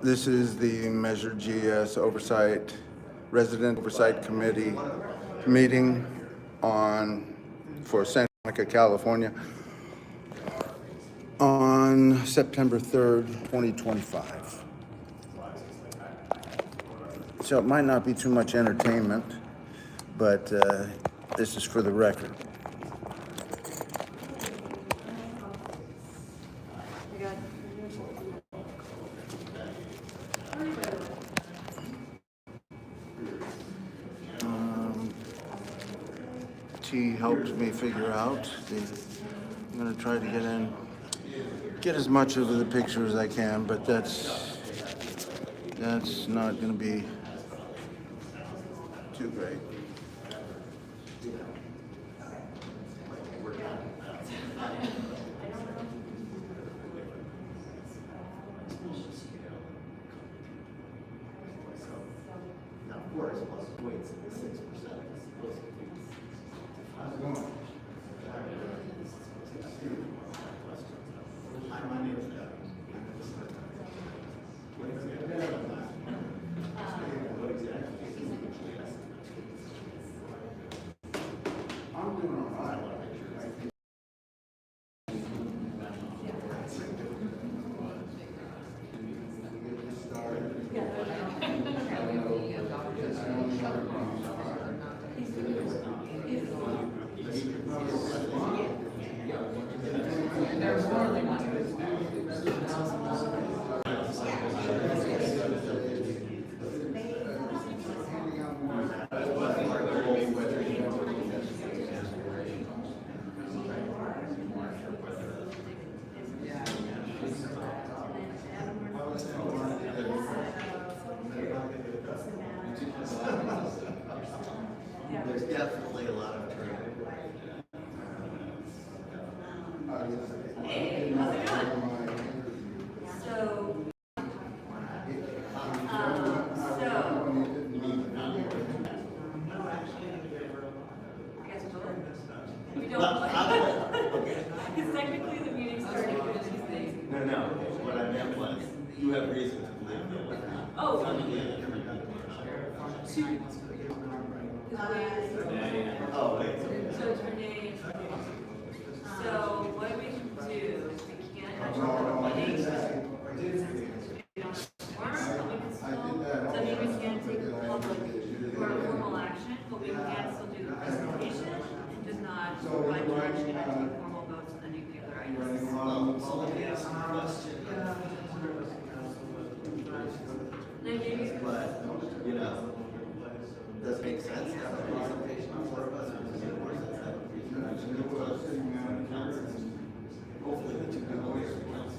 This is the Measure GS Oversight, Resident Oversight Committee meeting for Santa Monica, California on September 3rd, 2025. So it might not be too much entertainment, but this is for the record. T helped me figure out. I'm going to try to get as much of the picture as I can, but that's not going to be too great. There's definitely a lot of training. Hey, how's it going? We don't because technically the meeting started with these things. No. What I meant was, you have reason to believe that. Oh. Oh, wait. So it's Renee. So what we can do is we can't actually have a meeting. Doesn't mean we can't take a public or a formal action, but we can still do the presentation and just not provide direction and take formal votes on any of the other items. Let me ask you a question. But, does it make sense to have a presentation on four of us, or does it make more sense to have a presentation on council? Hopefully the two people here are council.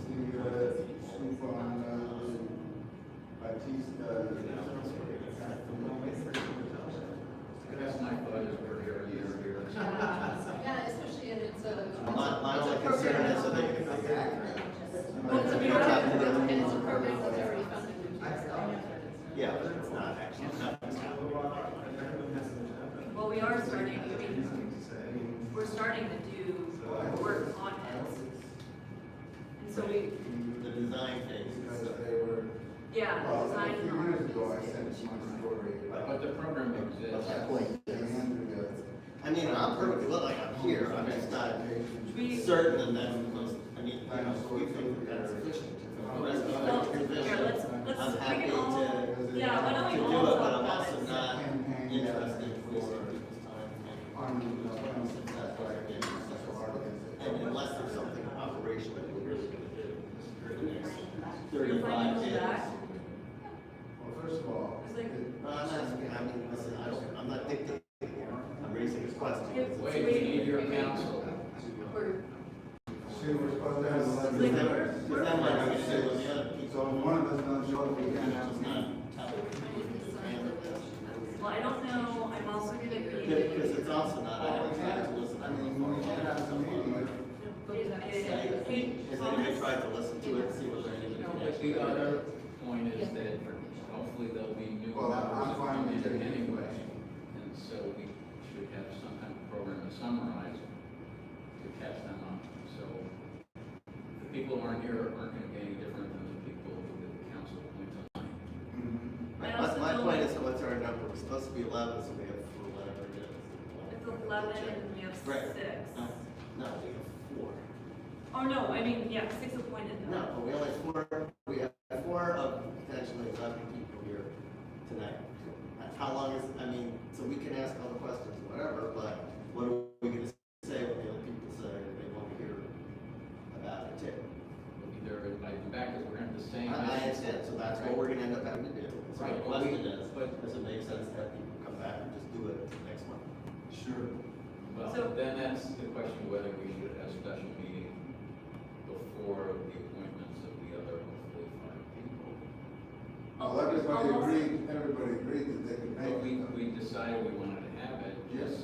That's my budget, we're here. Yeah, especially in it's a. My only concern is that they can come back. Well, it's a program, and it's a program that's already funded. Yeah, but it's not actually, Well, we are starting, we're starting to do work on it. And so the design phase. yeah, design. But the program exists. I mean, I'm perfectly well, like I'm here, I'm just not certain, and then most, we think that's sufficient. The rest of it, I'm happy to do it, but I'm also not interested for and unless there's something operational that we're really gonna do for the next 35 days. First of all, I'm asking, listen, I'm not dictating here, I'm raising this question. Wait, we need your counsel. see, we're supposed to have 11. Because then what I'm gonna say was the other piece. So if one of us doesn't show up, we can't have a meeting. Well, I don't know, I'm also gonna be. Because it's also not, I haven't tried to listen. I mean, we can't have a meeting. Has anybody tried to listen to it and see what they're even The other point is that hopefully there'll be new Well, I'm fine with members it anyway. And so we should have some kind of program to summarize to catch them up. So the people who aren't here aren't going to be any different than the people who the council appoints supposed to be 11, so we have for whatever it is. It's 11 and we have 6. Right. No, we have 4. Oh, no, I mean, yeah, 6 appointed. No, but we only have 4, we have 4 of potentially 11 people here tonight. How long is, I mean, so we can ask all the questions, whatever, but what are we gonna say when the other people say they want to hear about it too? Either invite them back, because we're gonna have the same. I understand, so that's what we're gonna end up having to do. So Right, the but question we- is, but- does it make sense to have people come back and just do it next month? Sure. Well, So- then that's the question whether we should have a special meeting before the appointments of the other hopefully 5 people. Well, everybody agreed that they could But make it. we decided we wanted to have it. Yes.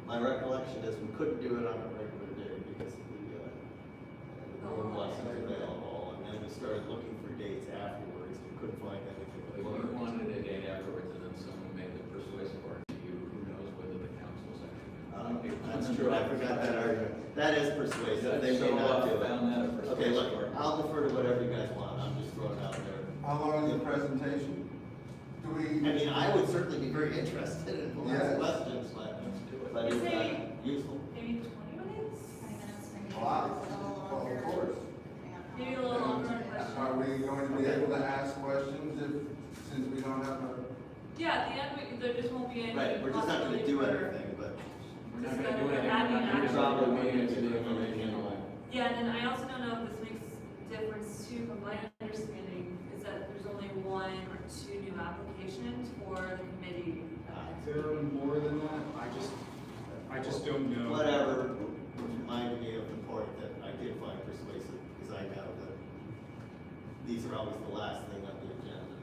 My recollection is we couldn't do it on a regular day because the room wasn't available, and then we started looking for dates afterwards, we couldn't find anything. If you wanted a date afterwards and then someone made the persuasive argument to you, who knows whether the council's actually. That's true, I forgot that argument. That is persuasive, they may not do it. Found that a persuasive Okay, look, argument. I'll defer to whatever you guys want, I'm just throwing it out there. How long is the presentation? Do we? I mean, I would certainly be very interested in the Yes. questions, but Is it's it- not useful. Maybe 20 minutes? Wow, well, of course. Maybe a little longer on questions? Are we going to be able to ask questions since we don't have a? Yeah, at the end, there just won't be any. Right, we're just not gonna do possibility for- anything, but. We're not gonna do anything. Adding We're action. probably meeting into the information. Yeah, and then I also don't know if this makes a difference too, but my understanding is that there's only 1 or 2 new applications for the committee. There are more than that, I just don't know. Whatever reminded me of the point that I did find persuasive, because I know that these are always the last thing on the agenda,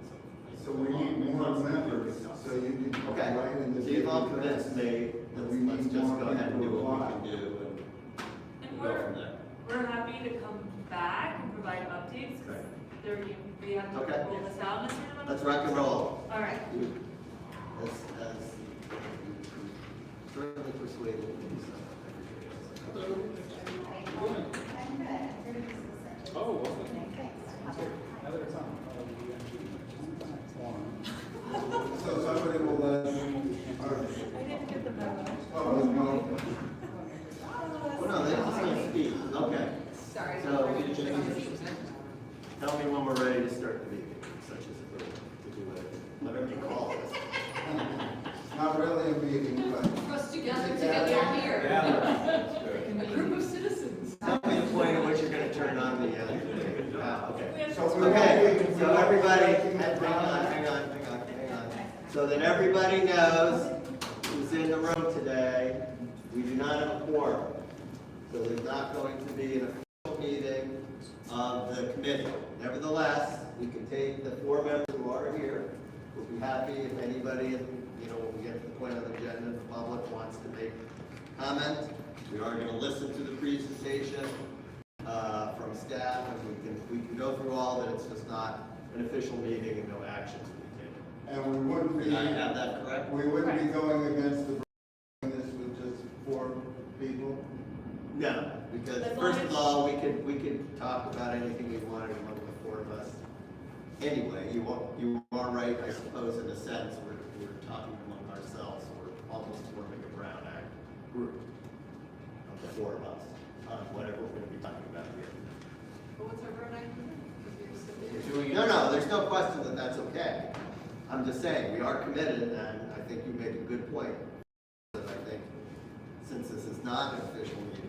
So we need more members, so you can Okay, write in the. so you've all convinced me, that we let's need just more go ahead and do people to what we apply. can do And and go from there. we're happy to come back and provide updates, because there, we have to Okay. roll this out in a certain amount of Let's time. rock and roll. All right. You, as certainly persuaded me, so. Oh, well. Now that it's on. So somebody will, all right. I didn't get the memo. Oh, no. Well, no, they're just gonna speak, okay. Sorry. So, tell me when we're ready to start the meeting, such as to do whatever you call it. Not really a meeting, but. For us together to get down here. A group of citizens. Tell me the point at which you're gonna turn on the, okay. So we Okay, won't be- so everybody, hang on. So that everybody knows who's in the room today, we do not have a quorum. So there's not going to be an official meeting of the committee. Nevertheless, we can take the 4 members who are here. We'll be happy if anybody, when we get to the point of the agenda, the public wants to make comment. We are gonna listen to the presentation from staff, and we can go through all that. It's just not an official meeting and no actions will be taken. And we wouldn't be. Did I have that correct? We wouldn't be going against the, this with just 4 people. No, because As long first as- of all, we could talk about anything we wanted among the 4 of us. Anyway, you are right, I suppose, in a sense, we're talking among ourselves, we're almost forming a Brown Act group of the 4 of us, on whatever we're gonna be talking about here. But what's our burn item? No, there's no question that that's okay. I'm just saying, we are committed, and I think you make a good point. That I think, since this is not an official meeting,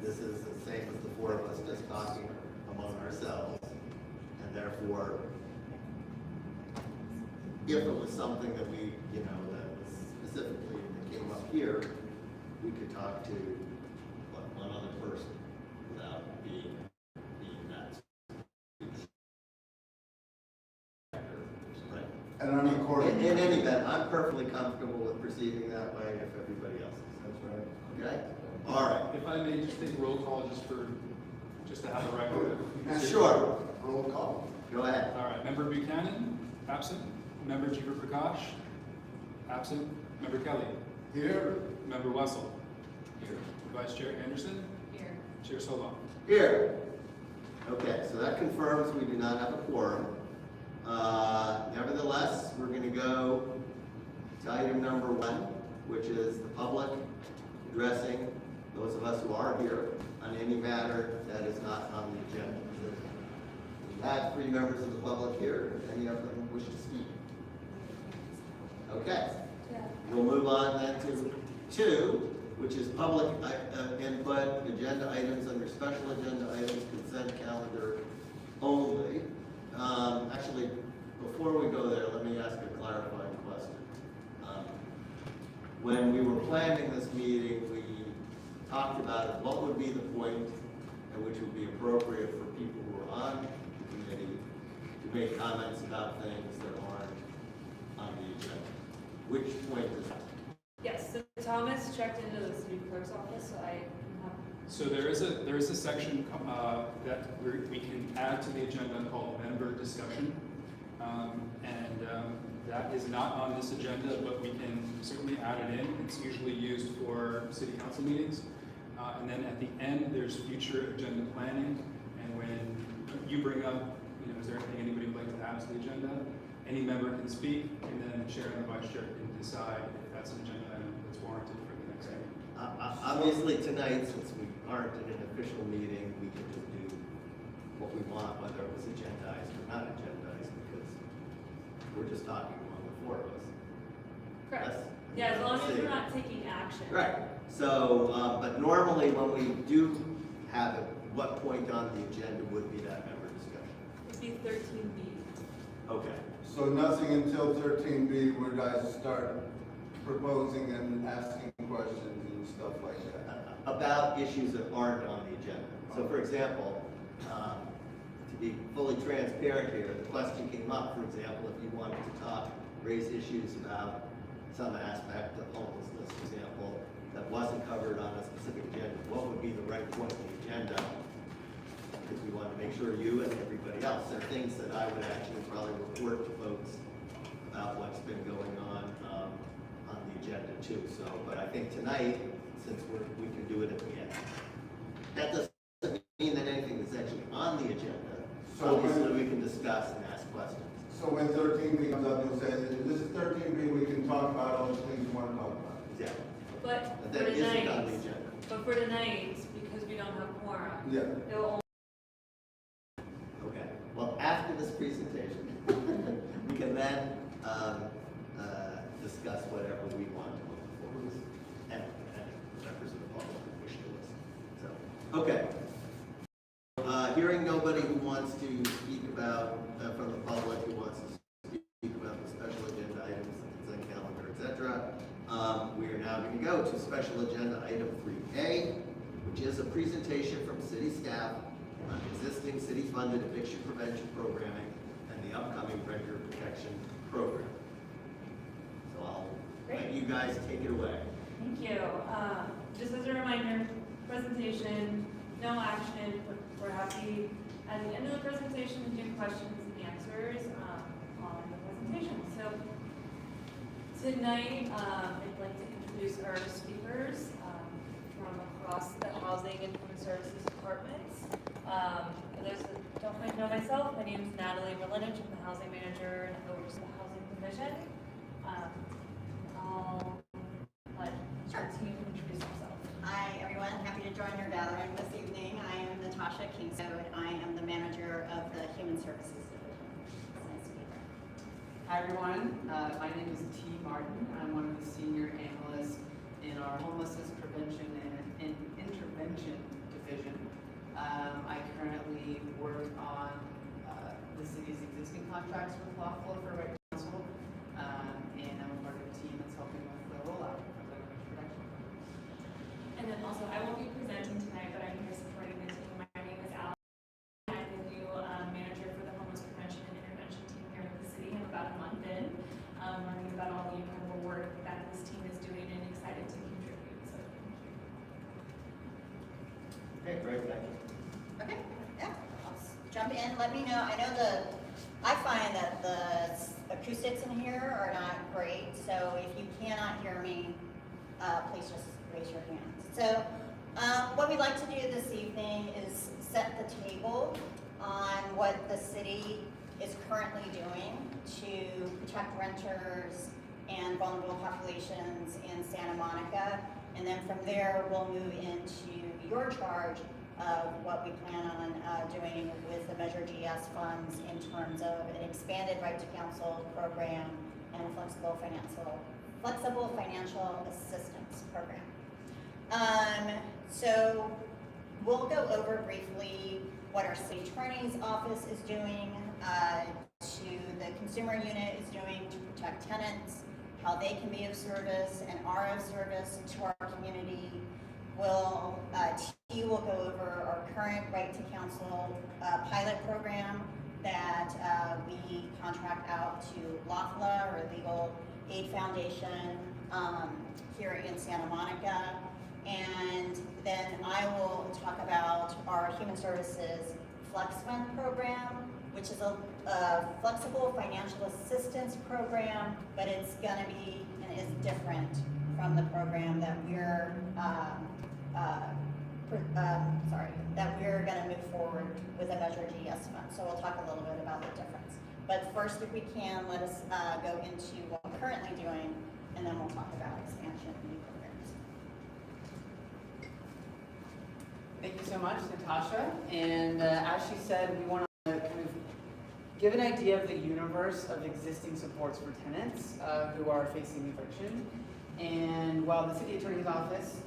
this is the same as the 4 of us just talking among ourselves. And therefore, if it was something that we, that was specifically that came up here, we could talk to one other person without being that. Right. And I'm recording. In any event, I'm perfectly comfortable with proceeding that way if everybody else is. That's right. Okay? All right. If I may just take roll call just to have a record. Sure. Roll call. Go ahead. All right, Member Buchanan, absent. Member Jeever Prakash, absent. Member Kelley. Here. Member Wessel. Here. Vice Chair Anderson. Here. Chair Solon. Here. Okay, so that confirms we do not have a quorum. Nevertheless, we're gonna go to item number 1, which is the public addressing those of us who are here on any matter that is not on the agenda. We have 3 members of the public here. Any of them wish to speak? Okay. We'll move on then to 2, which is public input, agenda items under special agenda items, consent calendar only. Actually, before we go there, let me ask a clarifying question. When we were planning this meeting, we talked about what would be the point at which would be appropriate for people who are on the committee to make comments about things that aren't on the agenda. Which point is that? Yes, so Thomas checked into the city clerk's office, so I have. So there is a section that we can add to the agenda called member discussion. That is not on this agenda, but we can certainly add it in. It's usually used for city council meetings. And then at the end, there's future agenda planning. And when you bring up, is there anything anybody would like to add to the agenda? Any member can speak, and then the chair and the vice chair can decide if that's an agenda item that's warranted for the next meeting. Obviously tonight, since we aren't in an official meeting, we can just do what we want, whether it was agendized or not agendized, because we're just talking among the 4 of us. Correct. Yes? Yeah, as long as we're not taking action. Right. So, but normally when we do have it, what point on the agenda would be that member discussion? It'd be 13B. Okay. So nothing until 13B would I start proposing and asking questions and stuff like that? About issues that aren't on the agenda. So for example, to be fully transparent here, the question came up, for example, if you wanted to raise issues about some aspect of homelessness, for example, that wasn't covered on a specific agenda, what would be the right point in the agenda? Because we want to make sure you and everybody else, there are things that I would actually probably report to folks about what's been going on the agenda too. So, but I think tonight, since we can do it at the end, that doesn't mean that anything that's actually on the agenda, So obviously we can discuss and ask questions. So when 13B comes up, you'll say, this is 13B, we can talk about all the things you want to talk about. Exactly. But But for that isn't on the tonight, agenda. because we don't have quorum, Yeah. it'll only. Okay. Well, after this presentation, we can then discuss whatever we want to move forward, and members of the public who wish to listen. So, okay. Hearing nobody who wants to speak about from the public who wants to speak about the special agenda items, the consent calendar, etc. We are now going to go to special agenda item 3A, which is a presentation from city staff on existing city-funded eviction prevention programming and the upcoming renter protection program. So I'll let you guys take it away. Thank you. Just as a reminder, presentation, no action, but we're happy at the end of the presentation to do questions and answers on the presentation. So tonight, I'd like to introduce our speakers from across the housing and human services departments. For those that don't quite know myself, my name is Natalie Merlinich. I'm the housing manager and oversee the housing division. I'll let our team introduce themselves. Hi, everyone. Happy to join your gathering this evening. I am Natasha Kingswood. I am the manager of the Human Services Division. It's nice to be here. Hi everyone, my name is T. Martin. I'm one of the senior analysts in our homelessness prevention and intervention division. I currently work on the city's existing contracts with Lawful for Right Council, and I'm a part of a team that's helping with the rollout of the production. And then also, I won't be presenting tonight, but I'm here supporting the team. My name is Alex. I'm the new manager for the homeless prevention and intervention team here in the city. I'm about a month in, learning about all the incredible work that this team is doing and excited to contribute. So thank you. Okay, great, thank you. Okay, yeah, I'll jump in. Let me know. I find that the acoustics in here are not great, so if you cannot hear me, please just raise your hands. So what we'd like to do this evening is set the table on what the city is currently doing to protect renters and vulnerable populations in Santa Monica. And then from there, we'll move into your charge of what we plan on doing with the Measure GS funds in terms of an expanded right to counsel program and flexible financial assistance program. So we'll go over briefly what our city attorney's office is doing, to the consumer unit is doing to protect tenants, how they can be of service and are of service to our community. T will go over our current right to counsel pilot program that we contract out to LAFLA, or Legal Aid Foundation, here in Santa Monica. And then I will talk about our Human Services Flex Fund program, which is a flexible financial assistance program, but it's gonna be and is different from the program that we're gonna move forward with a Measure GS fund. So we'll talk a little bit about the difference. But first, if we can, let us go into what we're currently doing, and then we'll talk about expansion and new programs. Thank you so much, Natasha. And as she said, we want to kind of give an idea of the universe of existing supports for tenants who are facing eviction. And while the city attorney's office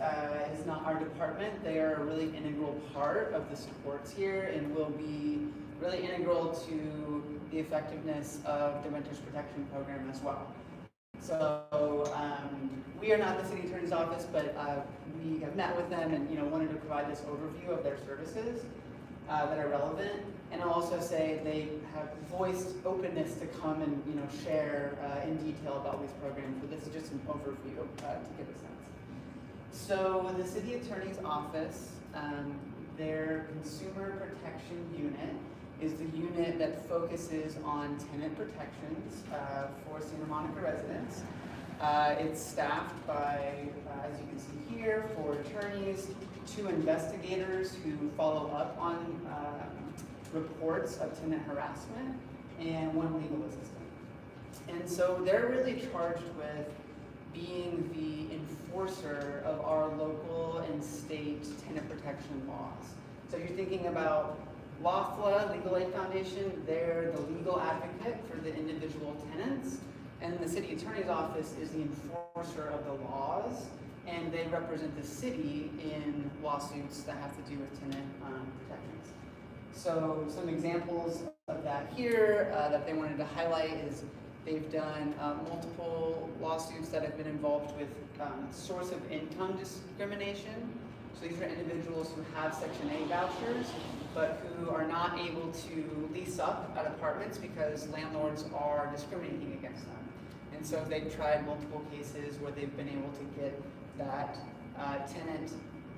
is not our department, they are a really integral part of the supports here and will be really integral to the effectiveness of the renters protection program as well. So we are not the city attorney's office, but we have met with them and wanted to provide this overview of their services that are relevant. And I'll also say they have voiced openness to come and share in detail about these programs, but this is just an overview to give a sense. So the city attorney's office, their consumer protection unit is the unit that focuses on tenant protections for Santa Monica residents. It's staffed by, as you can see here, 4 attorneys, 2 investigators who follow up on reports of tenant harassment, and 1 legal assistant. And so they're really charged with being the enforcer of our local and state tenant protection laws. So you're thinking about LAFLA, Legal Aid Foundation, they're the legal advocate for the individual tenants, and the city attorney's office is the enforcer of the laws, and they represent the city in lawsuits that have to do with tenant protections. So some examples of that here that they wanted to highlight is they've done multiple lawsuits that have been involved with source of income discrimination. So these are individuals who have Section 8 vouchers, but who are not able to lease up at apartments because landlords are discriminating against them. And so they've tried multiple cases where they've been able to get that tenant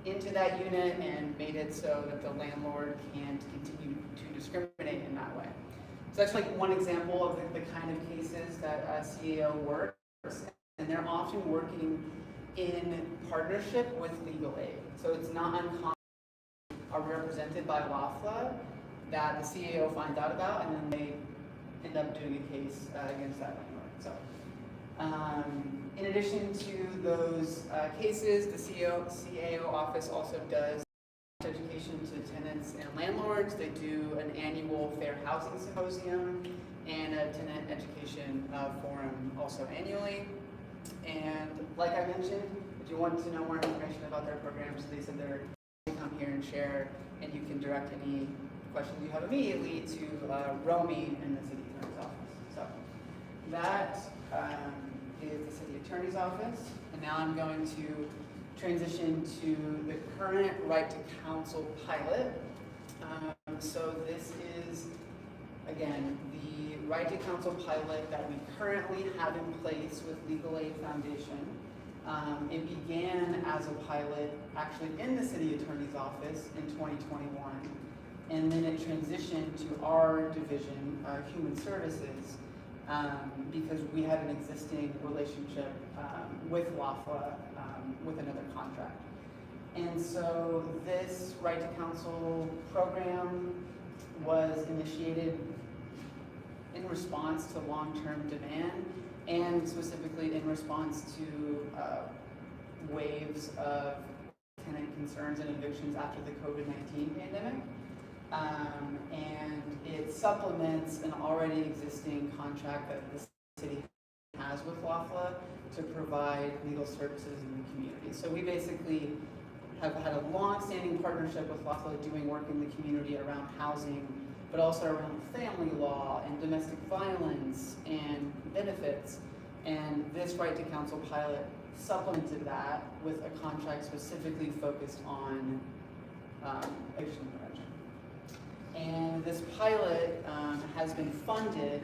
into that unit and made it so that the landlord can't continue to discriminate in that way. So that's like one example of the kind of cases that CAO works, and they're often working in partnership with legal aid. So it's not uncommon are represented by LAFLA that the CAO finds out about, and then they end up doing a case against that landlord. So in addition to those cases, the CAO office also does education to tenants and landlords. They do an annual fair housing symposium and a tenant education forum also annually. And like I mentioned, if you want to know more information about their programs, they said they're come here and share, and you can direct any questions you have immediately to Romy in the city attorney's office. So that is the city attorney's office, and now I'm going to transition to the current right to counsel pilot. So this is, again, the right to counsel pilot that we currently have in place with Legal Aid Foundation. It began as a pilot actually in the city attorney's office in 2021, and then it transitioned to our division, Human Services, because we had an existing relationship with LAFLA with another contract. And so this right to counsel program was initiated response to long-term demand and specifically in response to waves of tenant concerns and evictions after the COVID-19 pandemic. And it supplements an already existing contract that the city has with LAFLA to provide legal services in the community. So we basically have had a long-standing partnership with LAFLA doing work in the community around housing, but also around family law and domestic violence and benefits. And this right to counsel pilot supplemented that with a contract specifically focused on eviction prevention. And this pilot has been funded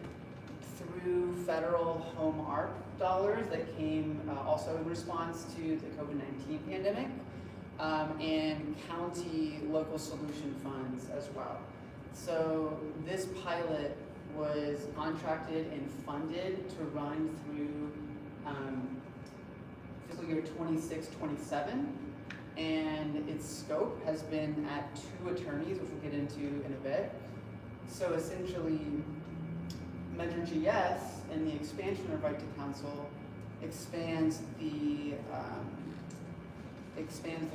through federal home ARP dollars that came also in response to the COVID-19 pandemic, and county local solution funds as well. So this pilot was contracted and funded to run through fiscal year 26-27, and its scope has been at 2 attorneys, which we'll get into in a bit. So essentially, Measure GS and the expansion of right to counsel expands the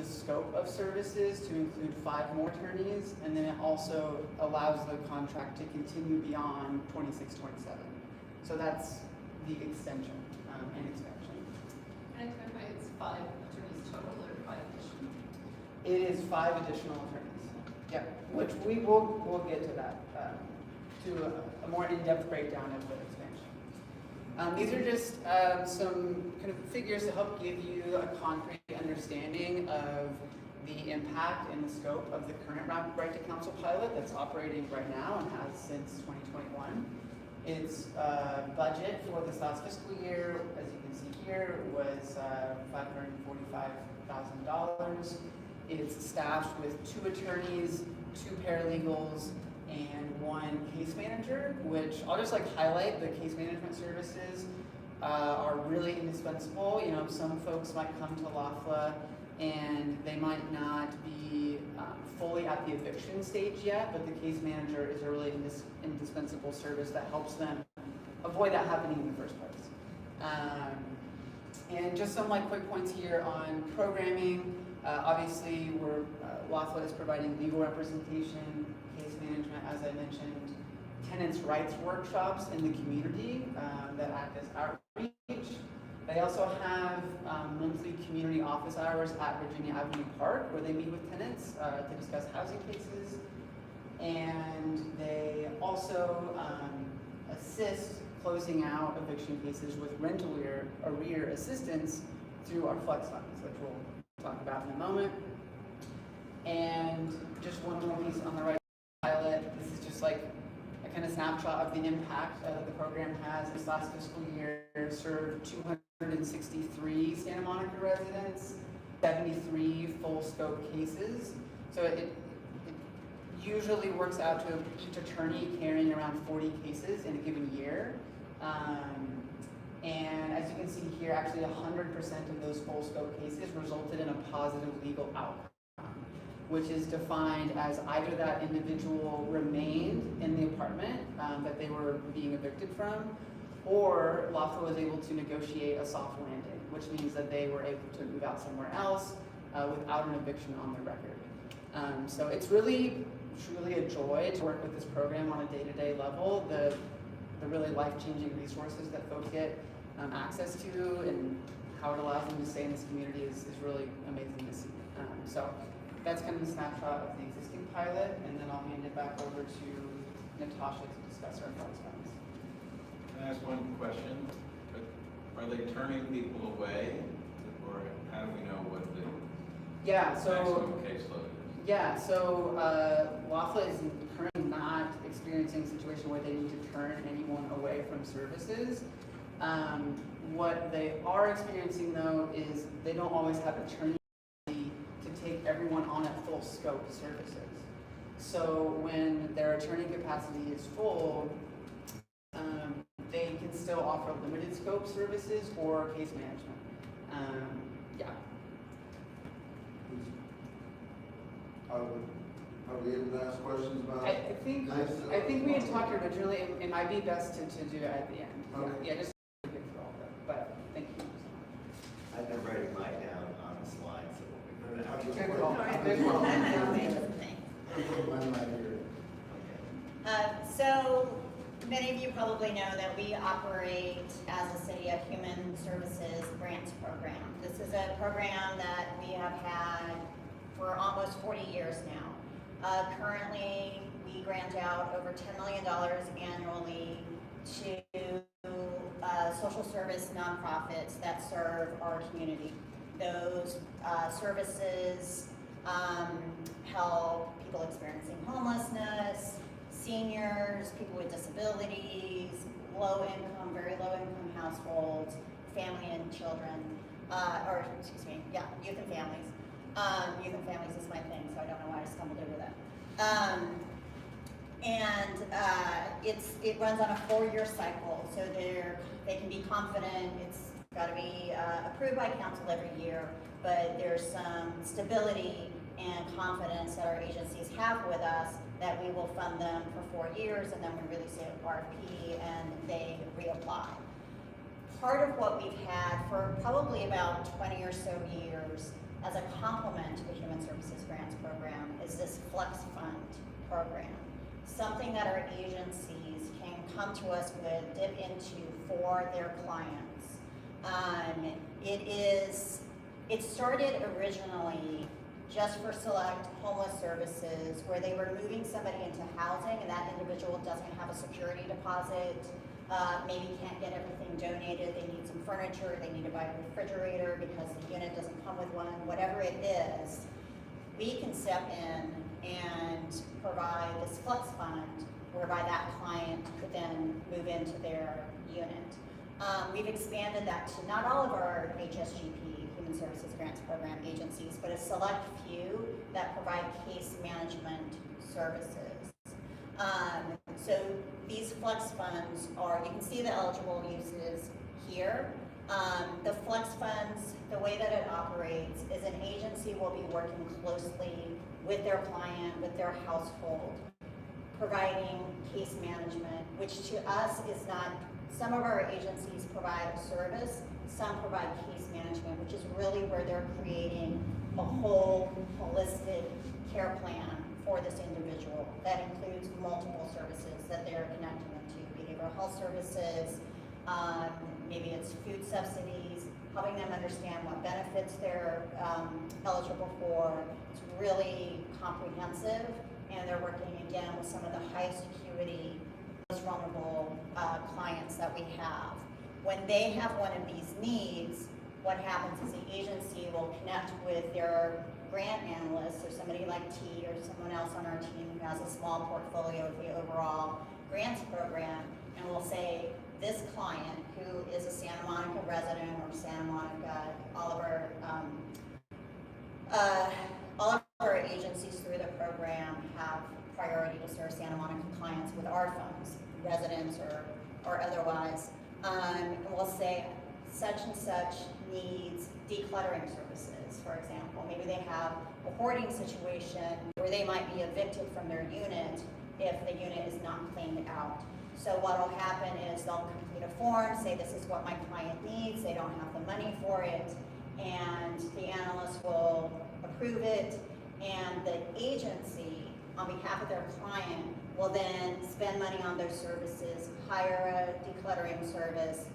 scope of services to include 5 more attorneys, and then it also allows the contract to continue beyond 26-27. So that's the extension and expansion. And clarify, it's 5 attorneys total or 5 additional? It is 5 additional attorneys. Yep, which we'll get to that, to a more in-depth breakdown of the expansion. These are just some kind of figures to help give you a concrete understanding of the impact and the scope of the current right to counsel pilot that's operating right now and has since 2021. Its budget for this last fiscal year, as you can see here, was $545,000. It's staffed with 2 attorneys, 2 paralegals, and 1 case manager, which I'll just highlight. The case management services are really indispensable. You know, some folks might come to LAFLA and they might not be fully at the eviction stage yet, but the case manager is a really indispensable service that helps them avoid that happening in the first place. And just some quick points here on programming. Obviously, LAFLA is providing legal representation, case management, as I mentioned, tenants' rights workshops in the community that act as outreach. They also have monthly community office hours at Virginia Avenue Park where they meet with tenants to discuss housing cases. And they also assist closing out eviction cases with rental arrear assistance through our flex funds, which we'll talk about in a moment. And just one more piece on the right pilot. This is just a kind of snapshot of the impact the program has. This last fiscal year served 263 Santa Monica residents, 73 full scope cases. So it usually works out to each attorney carrying around 40 cases in a given year. And as you can see here, actually 100% of those full scope cases resulted in a positive legal outcome, which is defined as either that individual remained in the apartment that they were being evicted from, or LAFLA was able to negotiate a soft landing, which means that they were able to move out somewhere else without an eviction on their record. So it's really, truly a joy to work with this program on a day-to-day level. The really life-changing resources that folks get access to and how it allows them to stay in this community is really amazing to see. So that's kind of a snapshot of the existing pilot, and then I'll hand it back over to Natasha to discuss our flex funds. Can I ask one question? Are they turning people away, or how do we know what the maximum caseload is? Yeah, so LAFLA is currently not experiencing a situation where they need to turn anyone away from services. What they are experiencing though is they don't always have attorney to take everyone on at full scope services. So when their attorney capacity is full, they can still offer limited scope services or case management. Yeah. Out of Are we able to ask questions about? I think we had talked originally, it might be best to do it at the end. Okay. Yeah, just to get through all of them, but thank you so much. I've been writing mine down on the slide, so we'll be. Good call. Good call. Mine right here. So many of you probably know that we operate as a city a human services grants program. This is a program that we have had for almost 40 years now. Currently, we grant out over $10 million annually to social service nonprofits that serve our community. Those services help people experiencing homelessness, seniors, people with disabilities, low income, very low income households, family and children, youth and families. Youth and families is my thing, so I don't know why I stumbled over that. It runs on a 4-year cycle, so they can be confident. It's got to be approved by council every year, but there's some stability and confidence that our agencies have with us that we will fund them for 4 years, and then we release an RFP and they reapply. Part of what we've had for probably about 20 or so years as a complement to the Human Services Grants Program is this Flex Fund program. Something that our agencies can come to us with, dip into for their clients. It started originally just for select homeless services where they were moving somebody into housing and that individual doesn't have a security deposit, maybe can't get everything donated, they need some furniture, they need to buy a refrigerator because the unit doesn't come with one, whatever it is, we can step in and provide this flex fund whereby that client could then move into their unit. We've expanded that to not all of our HSGP, Human Services Grants Program agencies, but a select few that provide case management services. So these flex funds are, you can see the eligible uses here. The flex funds, the way that it operates is an agency will be working closely with their client, with their household, providing case management, which to us is not, some of our agencies provide a service, some provide case management, which is really where they're creating a whole holistic care plan for this individual. That includes multiple services that they're connecting them to, behavioral health services, maybe it's food subsidies, helping them understand what benefits they're eligible for. It's really comprehensive, and they're working again with some of the highest acuity, most vulnerable clients that we have. When they have one of these needs, what happens is the agency will connect with their grant analyst, or somebody like T or someone else on our team who has a small portfolio of the overall grants program, and we'll say, this client who is a Santa Monica resident or Santa Monica, all of our agencies through the program have priority to serve Santa Monica clients with our funds, residents or otherwise. And we'll say such and such needs decluttering services, for example. Maybe they have a hoarding situation where they might be evicted from their unit if the unit is not cleaned out. So what will happen is they'll complete a form, say this is what my client needs, they don't have the money for it, and the analyst will approve it, and the agency, on behalf of their client, will then spend money on those services, hire a decluttering service,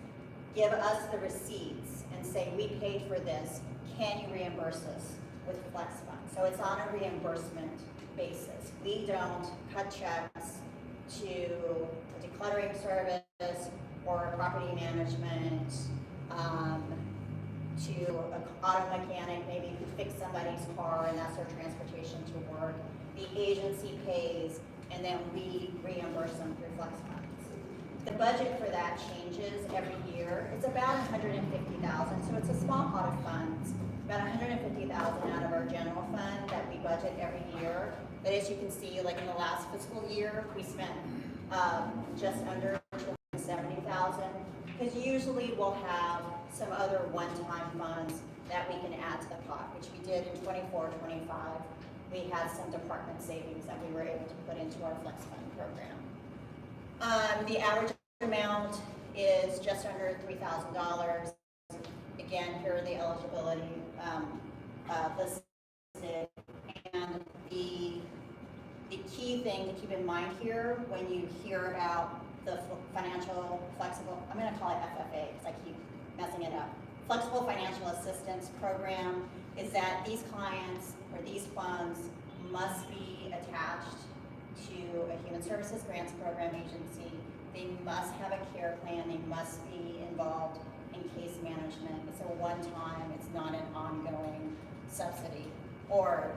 give us the receipts, and say, we paid for this, can you reimburse us with Flex Fund? So it's on a reimbursement basis. We don't cut checks to a decluttering service or property management, to an auto mechanic, maybe who fixed somebody's car and that's their transportation to work. The agency pays and then we reimburse them through Flex Funds. The budget for that changes every year. It's about $150,000, so it's a small pot of funds. About $150,000 out of our general fund that we budget every year. But as you can see, like in the last fiscal year, we spent just under $270,000, because usually we'll have some other one-time funds that we can add to the pot, which we did in 24, 25. we had some department savings that we were able to put into our flex fund program. The average amount is just under $3,000. Again, here are the eligibility listed, and the key thing to keep in mind here when you hear about the financial flexible, I'm going to call it FFA because I keep messing it up, flexible financial assistance program, is that these clients or these funds must be attached to a human services grants program agency. They must have a care plan. They must be involved in case management. It's a one-time, it's not an ongoing subsidy or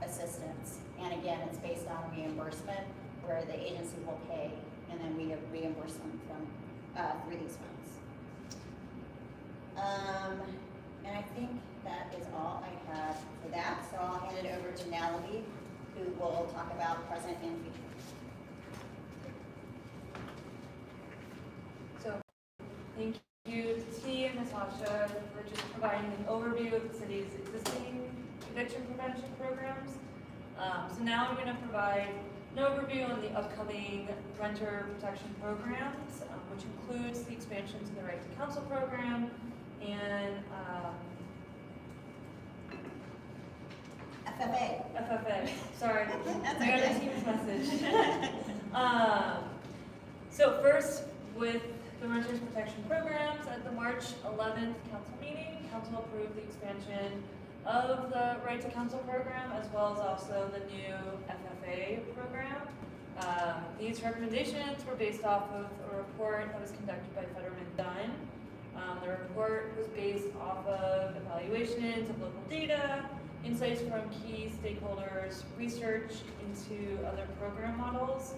assistance. And again, it's based on reimbursement where the agency will pay and then we reimburse them from through these funds. And I think that is all I have for that. So I'll hand it over to Natalie, who will talk about present and future. So, thank you to T and Natasha for just providing an overview of the city's existing eviction prevention programs. So now I'm going to provide an overview on the upcoming renter protection programs, which includes the expansion to the Right to Counsel program and FFA. Sorry, That's I got okay. a team's message. So first, with the renters protection programs, at the March 11th council meeting, council approved the expansion of the Right to Counsel program as well as also the new FFA program. These recommendations were based off of a report that was conducted by Fetterman Dunn. The report was based off of evaluations of local data, insights from key stakeholders, research into other program models.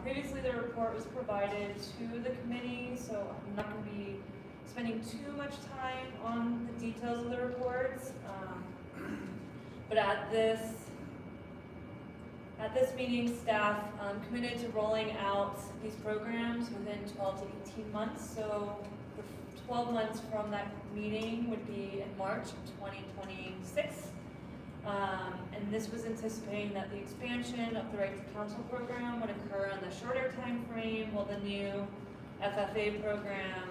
Previously, the report was provided to the committee, so I'm not going to be spending too much time on the details of the reports. But at this meeting, staff committed to rolling out these programs within 12 to 18 months. So the 12 months from that meeting would be in March of 2026. And this was anticipating that the expansion of the Right to Counsel program would occur in the shorter time frame, while the new FFA program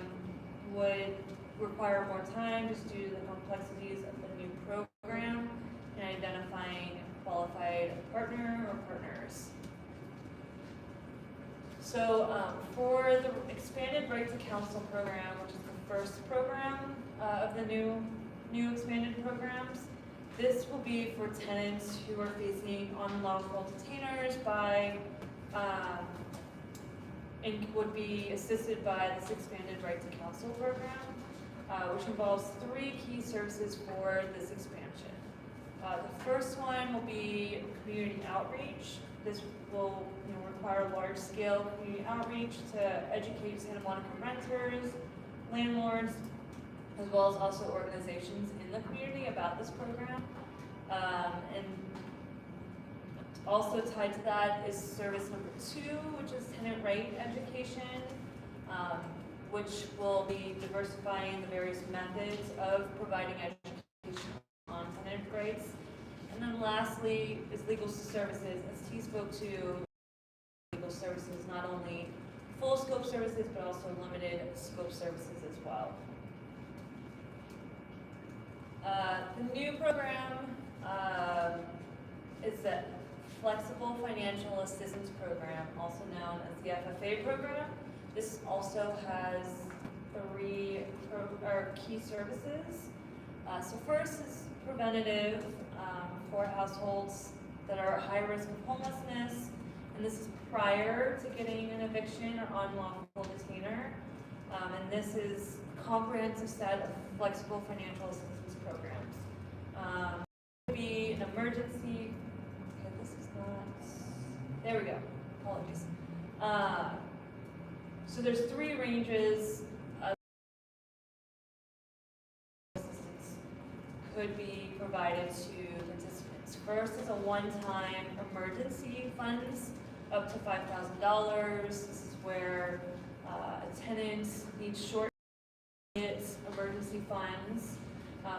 would require more time just due to the complexities of the new program and identifying a qualified partner or partners. So for the expanded Right to Counsel program, which is the first program of the new expanded programs, this will be for tenants who are facing unlawful detainers by and would be assisted by this expanded Right to Counsel program, which involves 3 key services for this expansion. The first one will be community outreach. This will require large-scale community outreach to educate Santa Monica renters, landlords, as well as also organizations in the community about this program. And also tied to that is service number 2, which is tenant right education, which will be diversifying the various methods of providing education on tenant rights. And then lastly is legal services. As T spoke to, legal services, not only full scope services, but also limited scope services as well. The new program is the Flexible Financial Assistance Program, also known as the FFA program. This also has 3 key services. So first is preventative for households that are at high risk of homelessness, and this is prior to getting an eviction or unlawful detainer. And this is a comprehensive set of flexible financial assistance programs. It could be an emergency. Okay, this is not. There we go. Apologies. So there's 3 ranges of assistance could be provided to participants. First is a one-time emergency funds up to $5,000. This is where a tenant needs short emergency funds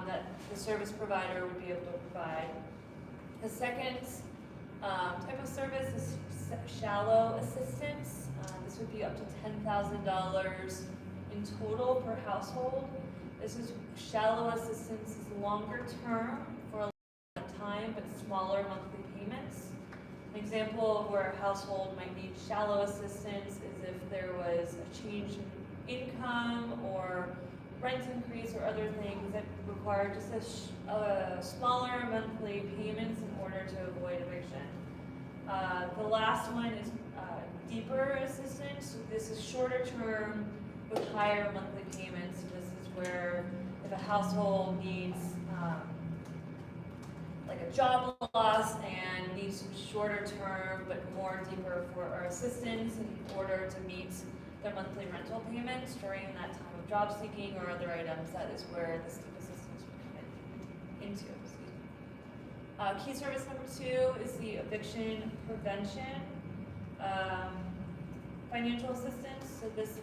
that the service provider would be able to provide. The second type of service is shallow assistance. This would be up to $10,000 in total per household. This is shallow assistance is longer term for a long time, but smaller monthly payments. An example of where a household might need shallow assistance is if there was a change in income or rent increase or other things that require just a smaller monthly payments in order to avoid eviction. The last one is deeper assistance. So this is shorter term with higher monthly payments. So this is where if a household needs like a job loss and needs some shorter term but more deeper for our assistance in order to meet their monthly rental payments during that time of job seeking or other items, that is where this type of assistance would come into. Key service number 2 is the eviction prevention financial assistance. So this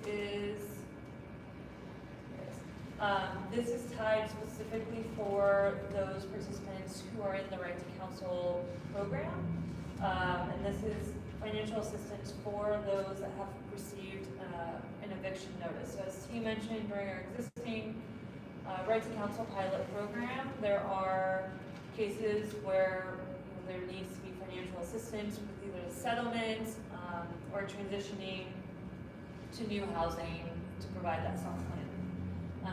is tied specifically for those participants who are in the Right to Counsel program. And this is financial assistance for those that have received an eviction notice. So as T mentioned, during our existing Right to Counsel pilot program, there are cases where there needs to be financial assistance with either a settlement or transitioning to new housing to provide that soft plan.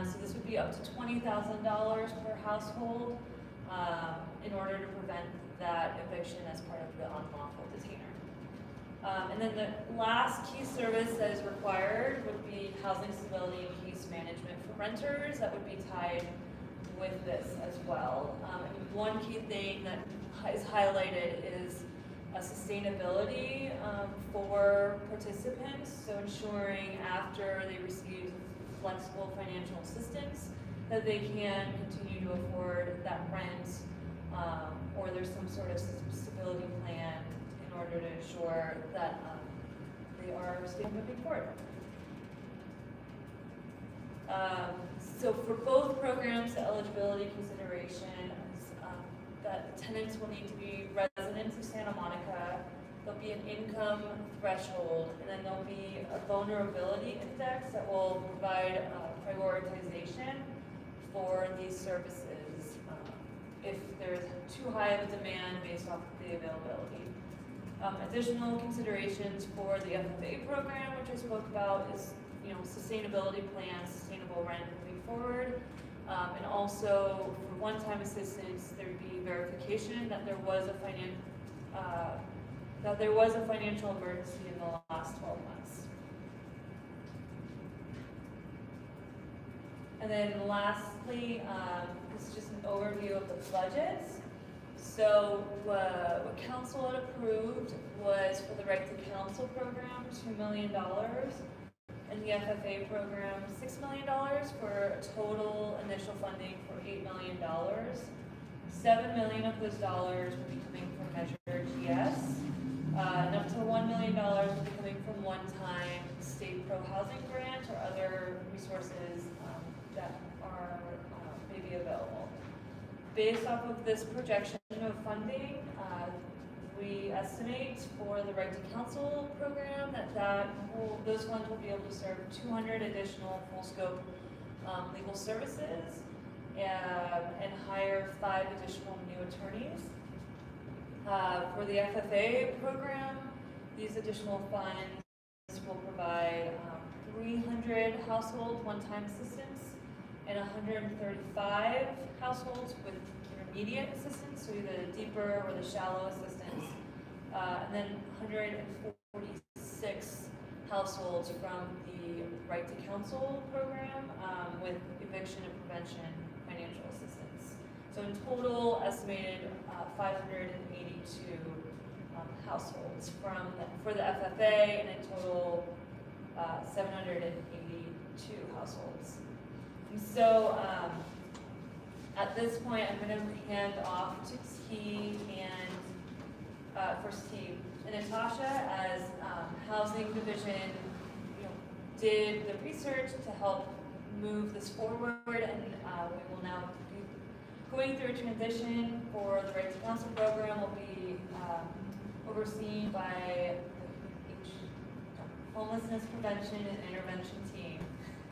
So this would be up to $20,000 per household in order to prevent that eviction as part of the unlawful detainer. And then the last key service that is required would be housing stability and case management for renters. That would be tied with this as well. And one key thing that is highlighted is sustainability for participants. So ensuring after they receive flexible financial assistance that they can continue to afford that rent, or there's some sort of stability plan in order to ensure that they are still moving forward. So for both programs, the eligibility consideration is that tenants will need to be residents of Santa Monica. There'll be an income threshold, and then there'll be a vulnerability index that will provide prioritization for these services if there's too high of a demand based off of the availability. Additional considerations for the FFA program, which I spoke about, is sustainability plans, sustainable rent moving forward, and also for one-time assistance, there'd be verification that there was a financial emergency in the last 12 months. And then lastly, this is just an overview of the budgets. So what council had approved was for the Right to Counsel program, $2 million, and the FFA program, $6 million, for a total initial funding for $8 million. $7 million of those dollars will be coming from Measure GS, and up to $1 million will be coming from one-time state pro-housing grant or other resources that are maybe available. Based off of this projection of funding, we estimate for the Right to Counsel program that those funds will be able to serve 200 additional full-scope legal services and hire 5 additional new attorneys. For the FFA program, these additional funds will provide 300 household one-time assistance and 135 households with intermediate assistance, so either the deeper or the shallow assistance, and then 146 households from the Right to Counsel program with eviction and prevention financial assistance. So in total, estimated 582 households for the FFA, and in total 782 households. And so at this point, I'm going to hand off to T and first T and Natasha as Housing Division did the research to help move this forward, and we will now be going through a transition for the Right to Counsel program will be overseen by the homelessness prevention and intervention team.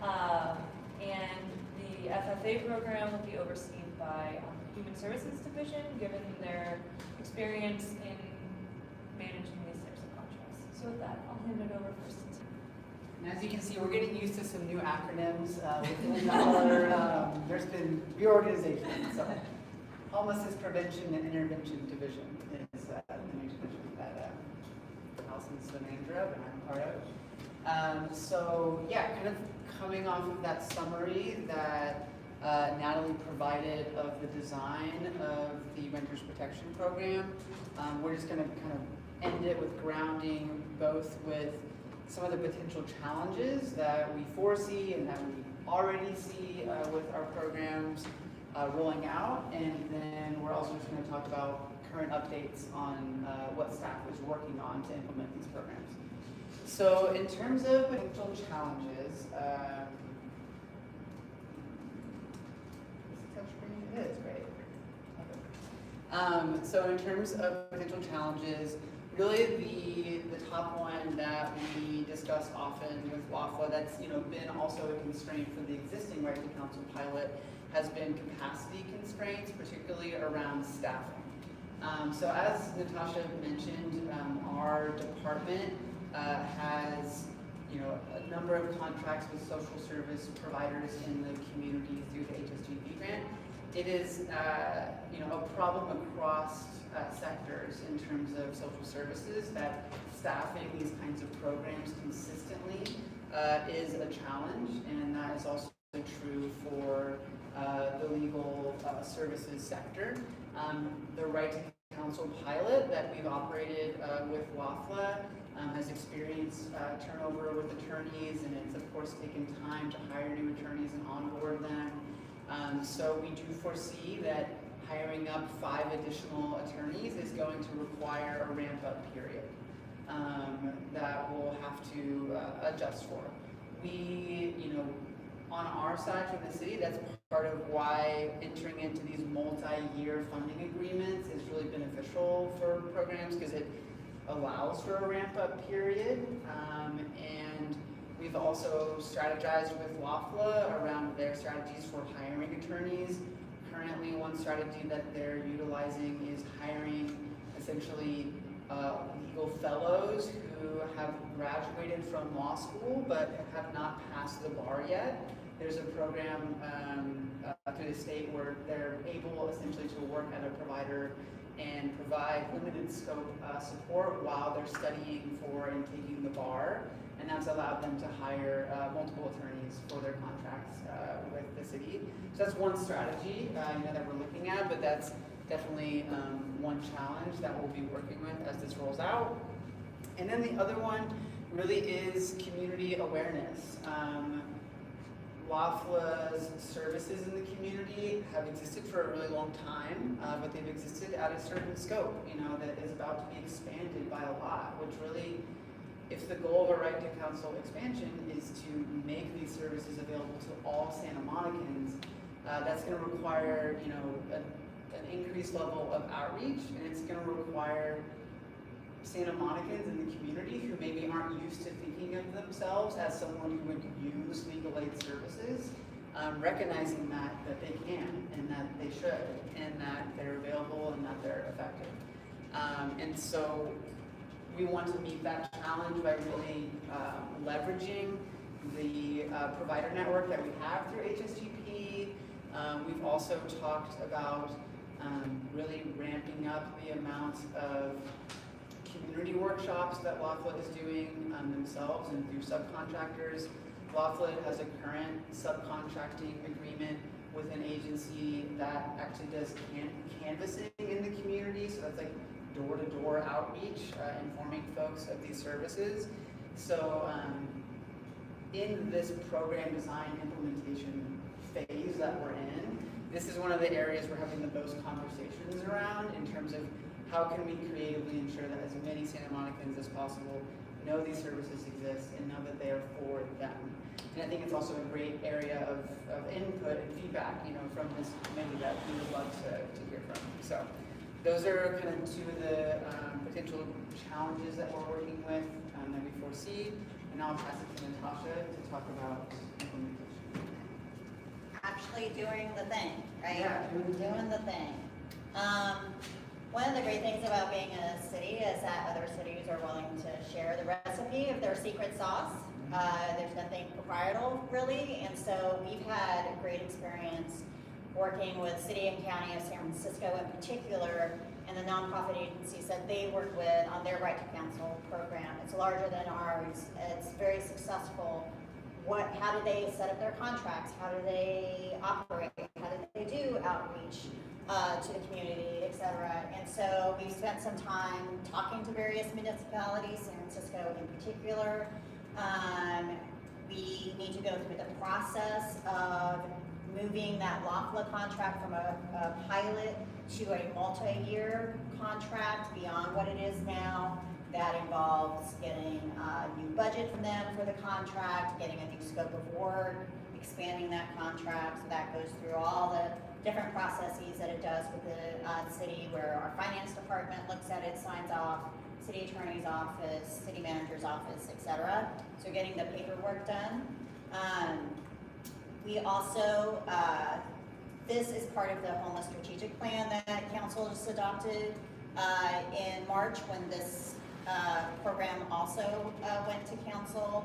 And the FFA program will be overseen by the Human Services Division, given their experience in managing these types of contracts. So with that, I'll hand it over first to Tim. And as you can see, we're getting used to some new acronyms within our, there's been reorganization. So, Homelessness Prevention and Intervention Division is the new division that Allison's the manager of and I'm part of. So yeah, kind of coming off of that summary that Natalie provided of the design of the Renters Protection Program, we're just going to kind of end it with grounding both with some of the potential challenges that we foresee and that we already see with our programs rolling out, and then we're also just going to talk about current updates on what staff is working on to implement these programs. So in terms of potential challenges, it is great. Okay. So in terms of potential challenges, really the top one that we discuss often with WAFLA that's been also a constraint for the existing Right to Counsel pilot has been capacity constraints, particularly around staffing. So as Natasha mentioned, our department has a number of contracts with social service providers in the community through the HSGP grant. It is a problem across sectors in terms of social services that staffing these kinds of programs consistently is a challenge, and that is also true for the legal services sector. The Right to Counsel pilot that we've operated with WAFLA has experienced turnover with attorneys, and it's of course taken time to hire new attorneys and onboard them. So we do foresee that hiring up 5 additional attorneys is going to require a ramp-up period that we'll have to adjust for. We, on our side from the city, that's part of why entering into these multi-year funding agreements is really beneficial for programs, because it allows for a ramp-up period. And we've also strategized with WAFLA around their strategies for hiring attorneys. Currently, one strategy that they're utilizing is hiring essentially legal fellows who have graduated from law school but have not passed the bar yet. There's a program through the state where they're able essentially to work at a provider and provide limited scope support while they're studying for and taking the bar, and that's allowed them to hire multiple attorneys for their contracts with the city. So that's one strategy that we're looking at, but that's definitely one challenge that we'll be working with as this rolls out. And then the other one really is community awareness. WAFLA's services in the community have existed for a really long time, but they've existed at a certain scope, that is about to be expanded by a lot, which really, if the goal of a Right to Counsel expansion is to make these services available to all Santa Monicans, that's going to require, an increased level of outreach, and it's going to require Santa Monicans in the community who maybe aren't used to thinking of themselves as someone who would use legal aid services, recognizing that they can, and that they should, and that they're available, and that they're effective. And so we want to meet that challenge by really leveraging the provider network that we have through HSGP. We've also talked about really ramping up the amount of community workshops that WAFLA is doing themselves and through subcontractors. WAFLA has a current subcontracting agreement with an agency that actually does canvassing in the community, so that's like door-to-door outreach, informing folks of these services. So in this program design implementation phase that we're in, this is one of the areas we're having the most conversations around in terms of how can we creatively ensure that as many Santa Monicans as possible know these services exist and know that they are for them. And I think it's also a great area of input and feedback, you know, from this committee that we would love to hear from. So those are kind of two of the potential challenges that we're working with that we foresee. And now I'll pass it to Natasha to talk about implementation. Actually doing the thing, right? Yeah, doing the thing. One of the great things about being a city is that other cities are willing to share the recipe of their secret sauce. There's nothing proprietary really, and so we've had a great experience working with City and County of San Francisco in particular, and the nonprofit agencies that they work with on their Right to Counsel program. It's larger than ours. It's very successful. How do they set up their contracts? How do they operate? How do they do outreach to the community, et cetera? And so we've spent some time talking to various municipalities, San Francisco in particular. We need to go through the process of moving that LAFLA contract from a pilot to a multi-year contract beyond what it is now. That involves getting a new budget from them for the contract, getting a new scope of work, expanding that contract. So that goes through all the different processes that it does with the city, where our finance department looks at it, signs off, city attorney's office, city manager's office, etc. So getting the paperwork done. We also, this is part of the homeless strategic plan that council just adopted in March, when this program also went to council.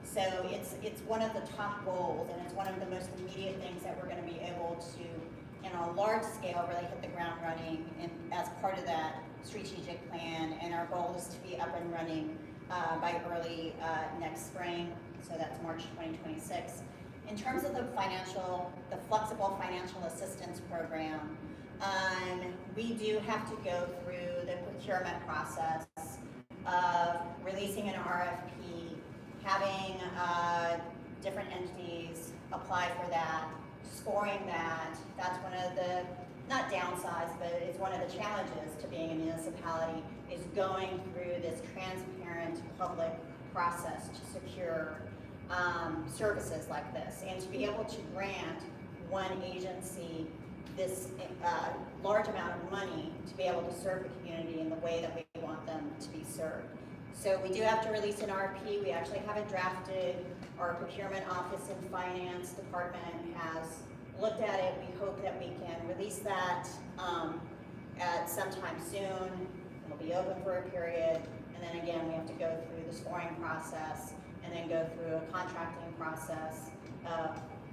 So it's one of the top goals, and it's one of the most immediate things that we're going to be able to, in a large scale, really hit the ground running as part of that strategic plan. And our goal is to be up and running by early next spring. So that's March 2026. In terms of the flexible financial assistance program, we do have to go through the procurement process of releasing an RFP, having different entities apply for that, scoring that. That's one of the, not downsides, but it's one of the challenges to being a municipality, is going through this transparent public process to secure services like this, and to be able to grant one agency this large amount of money to be able to serve the community in the way that we want them to be served. So we do have to release an RFP. We actually haven't drafted. Our procurement office and finance department has looked at it. We hope that we can release that at sometime soon. It'll be open for a period, and then again we have to go through the scoring process, and then go through a contracting process.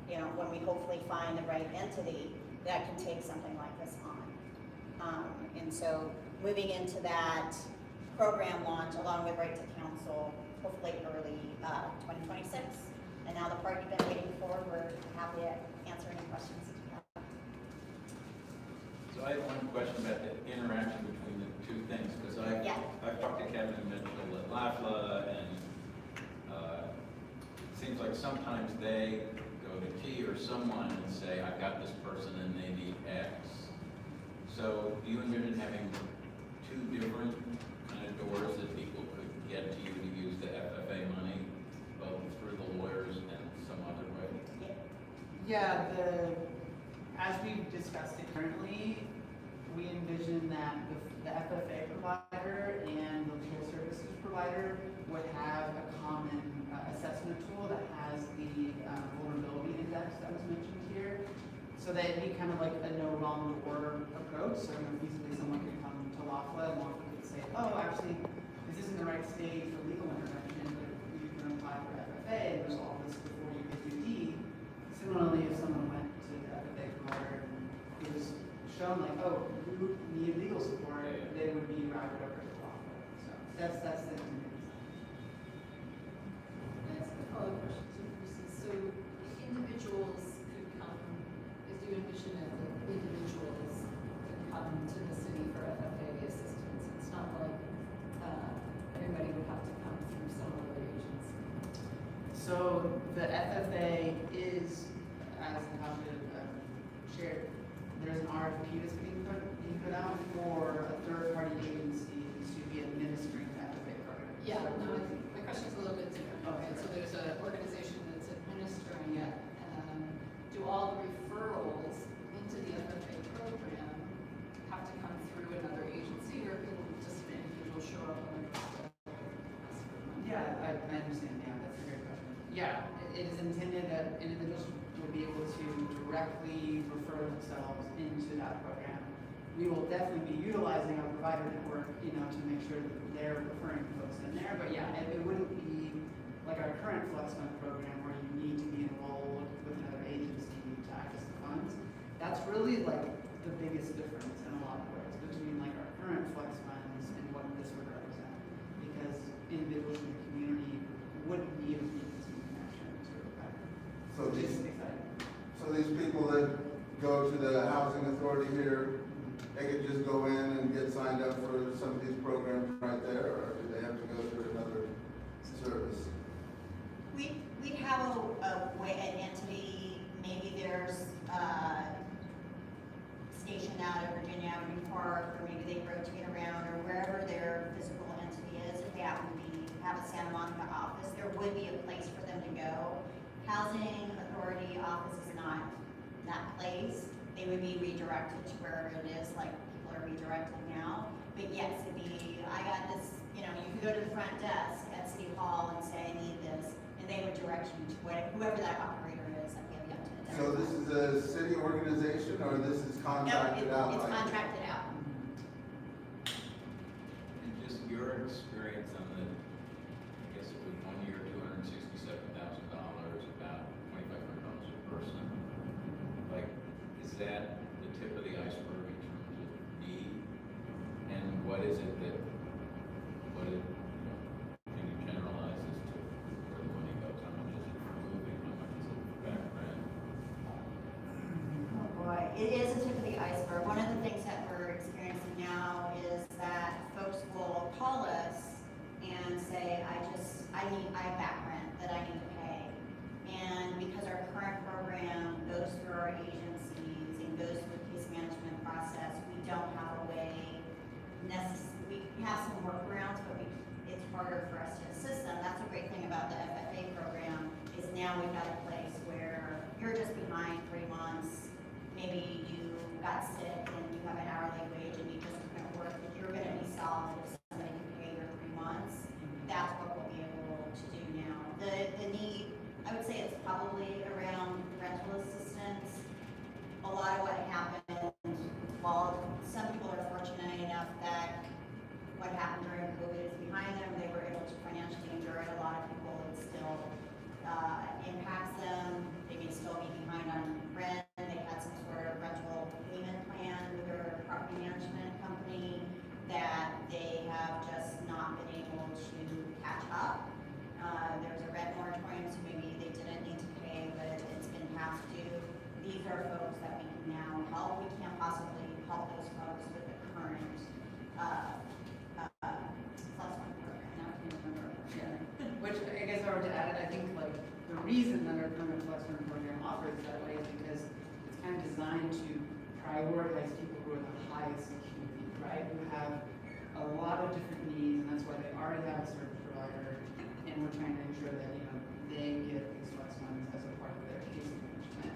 When we hopefully find the right entity that can take something like this on. And so moving into that program launch along with Right to Counsel, hopefully early 2026. And now the part you've been waiting for, we're happy to answer any questions you have. So I have one question about the interaction between the two things, because I've talked to Kevin Mitchell at LAFLA, and it seems like sometimes they go to T or someone and say, I've got this person and they need X. So do you envision having two different kind of doors that people could get to you to use the FFA money, both through the lawyers and some other way? Yeah, as we've discussed it currently, we envision that the FFA provider and the legal services provider would have a common assessment tool that has the vulnerability index that was mentioned here. So that it'd be kind of like a no wrong or approach. So feasibly someone could come to LAFLA and LAFLA could say, oh, actually, this isn't the right stage for legal intervention, but you can apply for FFA and resolve this before you get your D. Similarly, if someone went to the FFA provider and it was shown like, oh, you need legal support, they would be routed over to LAFLA. So that's the That's a follow-up question to Bruce's. So individuals could come, as you envision it, that individuals could come to the city for FFA assistance. It's not like everybody would have to come through some other agency. So the FFA is, as Natasha shared, there's an RFP that's being put out for a third-party agency to be administering the FFA program. Yeah, no, I think my question's a little bit different. Okay, so there's an organization that's Yeah, it is intended that individuals will be able to directly refer themselves into that program. We will definitely be utilizing our provider network, to make sure that they're referring folks in there. But yeah, it wouldn't be like our current Flex Fund program where you need to be enrolled with another agency to access the funds. That's really like the biggest difference in a lot of ways between like our current Flex Funds and what this would represent. Because individuals in the community wouldn't need a agency connection to a provider. So Which these, is exciting. so these people that go to the housing authority here, they could just go in and get signed up for some of these programs right there, or do they have to go through another service? We'd have a way, an entity, maybe there's, stationed out at Virginia Avenue Park, or maybe they rotate around, or wherever their physical entity is, if they happen to have a Santa Monica office, there would be a place for them to go. Housing authority office is not that place. They would be redirected to wherever it is, like people are redirected now. But yes, it'd be, I got this, you could go to the front desk at City Hall and say, I need this, and they would direct you to whoever that operator is that we have yet to identify. So this is a city organization, or this is contracted out? No, it's like- contracted out. And just your experience on the, I guess it was 1 year, $267,000, about $2,500 a person. Like, is that the tip of the iceberg in terms of need? And what is it that, can you generalize as to where the money goes? How much is it for moving? How much is it for back rent? Oh boy, it is a tip of the iceberg. One of the things that we're experiencing now is that folks will call us and say, I have back rent that I need to pay. And because our current program goes through our agencies and goes through the case management process, we don't have a way we have some workarounds, but it's harder for us to assist them. That's a great thing about the FFA program is now we've got a place where you're just behind 3 months. Maybe you got sick and you have an hourly wage and you just couldn't work, but you're going to be solid if somebody can pay your 3 months. That's what we'll be able to do now. The need, I would say it's probably around rental assistance. A lot of what happened, while some people are fortunate enough that what happened during COVID is behind them, they were able to financially endure it. A lot of people, it still impacts them. They may still be behind on rent. They had some sort of rental payment plan with their property management company that they have just not been able to catch up. There's a rent moratorium, so maybe they didn't need to pay, but it's been past due. These are folks that we can now help. We can't possibly help those folks with the current Plus One program. Now I can't remember. Which I guess if I were to add it, I think like the reason that our current Flex Fund program offers that way is because it's kind of designed to prioritize people who are the highest acuity, right? Who have a lot of different needs, and that's why they already have a service provider, and we're trying to ensure that they get these Flex Funds as a part of their case management.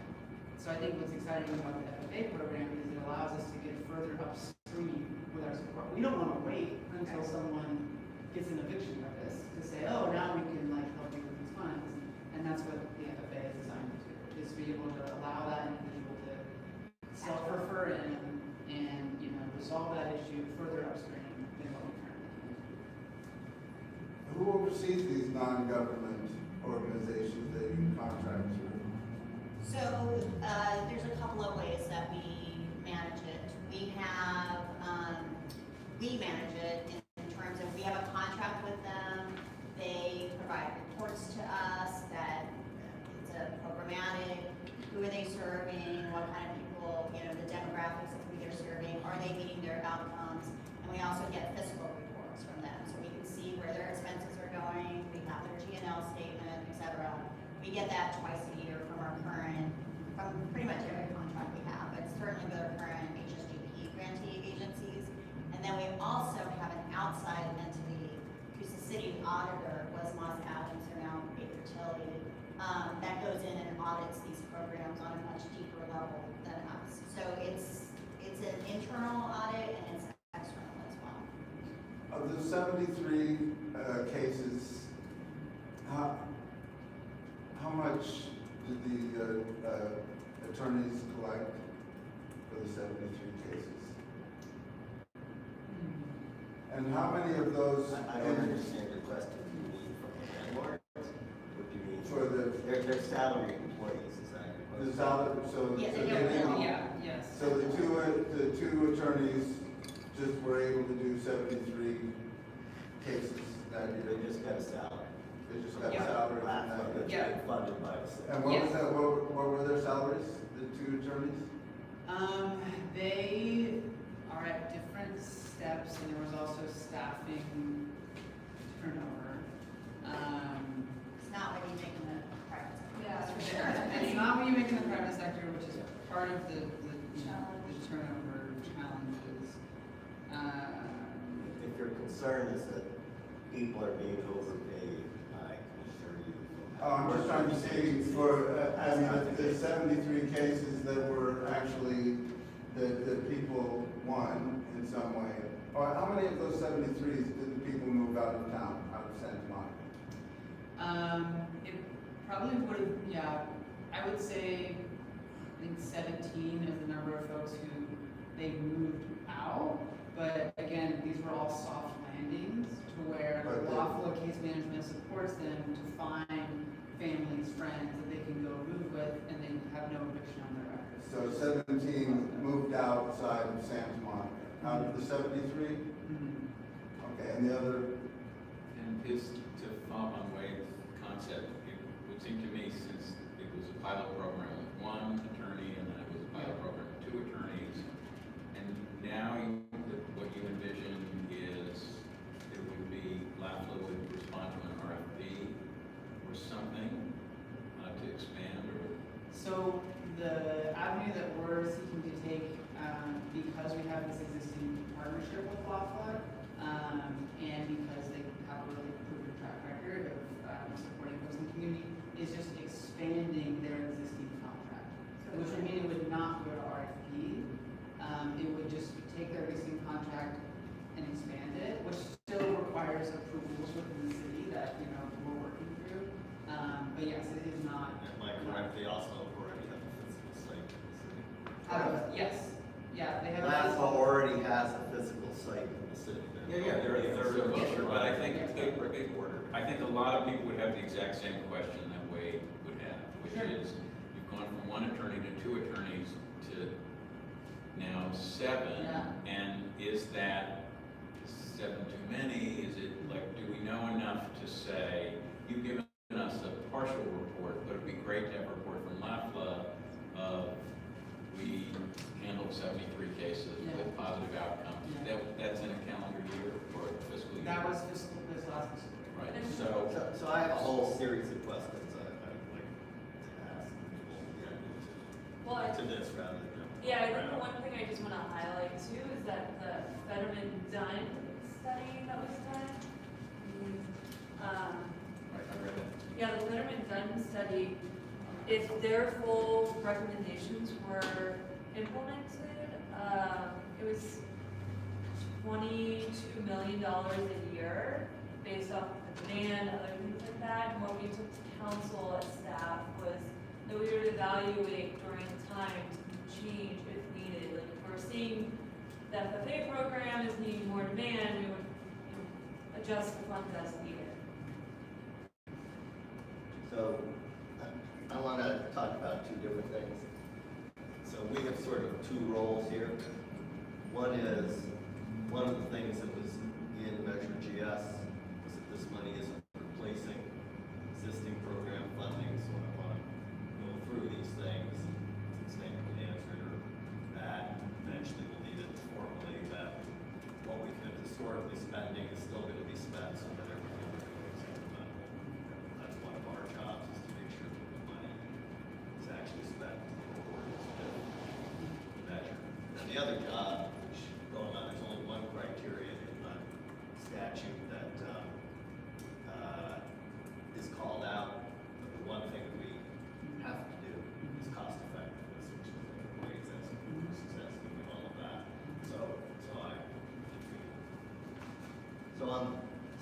So I think what's exciting about the FFA program is it allows us to get further upstream with our support. We don't want to wait until someone gets an eviction notice to say, oh, now we can like help you with these funds. And that's what the FFA is designed to do, is to be able to allow that individual to self-refer in and resolve that issue further upstream than what we currently can. Who oversees these non-government organizations that you contract to? So there's a couple of ways that we manage it. We manage it in terms of we have a contract with them. They provide reports to us that it's a programmatic. Who are they serving? What kind of people? The demographics of who they're serving. Are they meeting their outcomes? And we also get fiscal reports from them, so we can see where their expenses are going. We have their G&L statement, etc. We get that twice a year from pretty much every contract we have, but certainly with our current HSGP grantee agencies. And then we also have an outside entity who's the city auditor, was Moss Adams, or now Baker Tilly, that goes in and audits these programs on a much deeper level than us. So it's an internal audit and it's external as well. Of the 73 cases, how much did the attorneys collect for the 73 cases? And how many of those? I don't understand your question. Do you mean from the landlords? Or do you mean? For the- They're salaried employees, is that your question? The salary, so. Yeah, so they they don't didn't- really- Yeah, yes. So the two attorneys just were able to do 73 cases that year? They just got a salary. They just got Yeah. salary from That's that? Yeah. funded by the city. And what was Yes. that, what were their salaries, the two attorneys? They are at different steps, and there was also staffing turnover. It's not what you make in the private sector. Yeah. That's for It's sure. not what you make in the private sector, which is part of the Challenge. turnover challenges. If your concern is that people are being overpaid, I can assure you. Oh, I'm just trying to see for, I mean, the 73 cases that were actually, that people won in some way. Or how many of those 73s did the people move out of town, out of Santa Monica? It probably would have, yeah, I would say, I think 17 is the number of folks who they moved out. But again, these were all soft landings to where But the they- lawful case management supports them to find families, friends that they can go move with, and they have no eviction on their records. So 17 moved outside of Santa Monica, out of the 73? Mhm. Okay, and the other, And just to follow on Wade's concept, it would seem to me, since it was a pilot program with one attorney and then it was a pilot program with two attorneys, and now what you envision is it would be LAFLA would respond to an RFP or something to expand or. So the avenue that we're seeking to take, because we have this existing partnership with LAFLA, and because they have a really proven track record of supporting folks in the community, is just expanding their existing contract. Which would mean it would not go to RFP. It would just take their existing contract and expand it, which still requires approvals within the city that, we're working through. But yes, it is not. Am I correct? They also already have a physical site in the city. Yes, yeah, they have. a LAFLA physical- already has a physical site in the city. Yeah, they're a third of us, but I think I think a lot of people would have the exact same question that Wade would have, which Sure. is, you've gone from one attorney to two attorneys to now 7, Yeah. and is that 7 too many? Is it like, do we know enough to say, you've given us a partial report, but it'd be great to have a report from LAFLA of, we handled 73 cases Yeah. with positive outcomes. Yeah. That's in a calendar year or a fiscal year? That was this last fiscal year. Right, And- so, So I have a whole series of questions I'd like to ask people Well, to this rather than. yeah, I think the one thing I just want to highlight too is that the Fetterman Dunn study that was done. right, I read that. Yeah, the Fetterman Dunn study, if their full recommendations were implemented, it was $22 million a year based off the demand, other things like that. And what we took to council as staff was that we would evaluate during time to change if needed. Like if we're seeing the FFA program is needing more demand, we would adjust the funds as needed. So I want to talk about two different things. So we have sort of two roles here. One of the things that was in Measure GS was that this money isn't replacing existing program funding, so I want to go through these things to the extent you can answer that. Eventually we'll need it formally that what we've been historically spending is still going to be spent so that everything we're doing is incremental. That's one of our jobs, is to make sure that the money is actually spent according to the measure. And the other job, which going on, there's only one criteria in the statute that is called out, but the one thing that we have to do is cost effectiveness, which is ways that's success and all of that.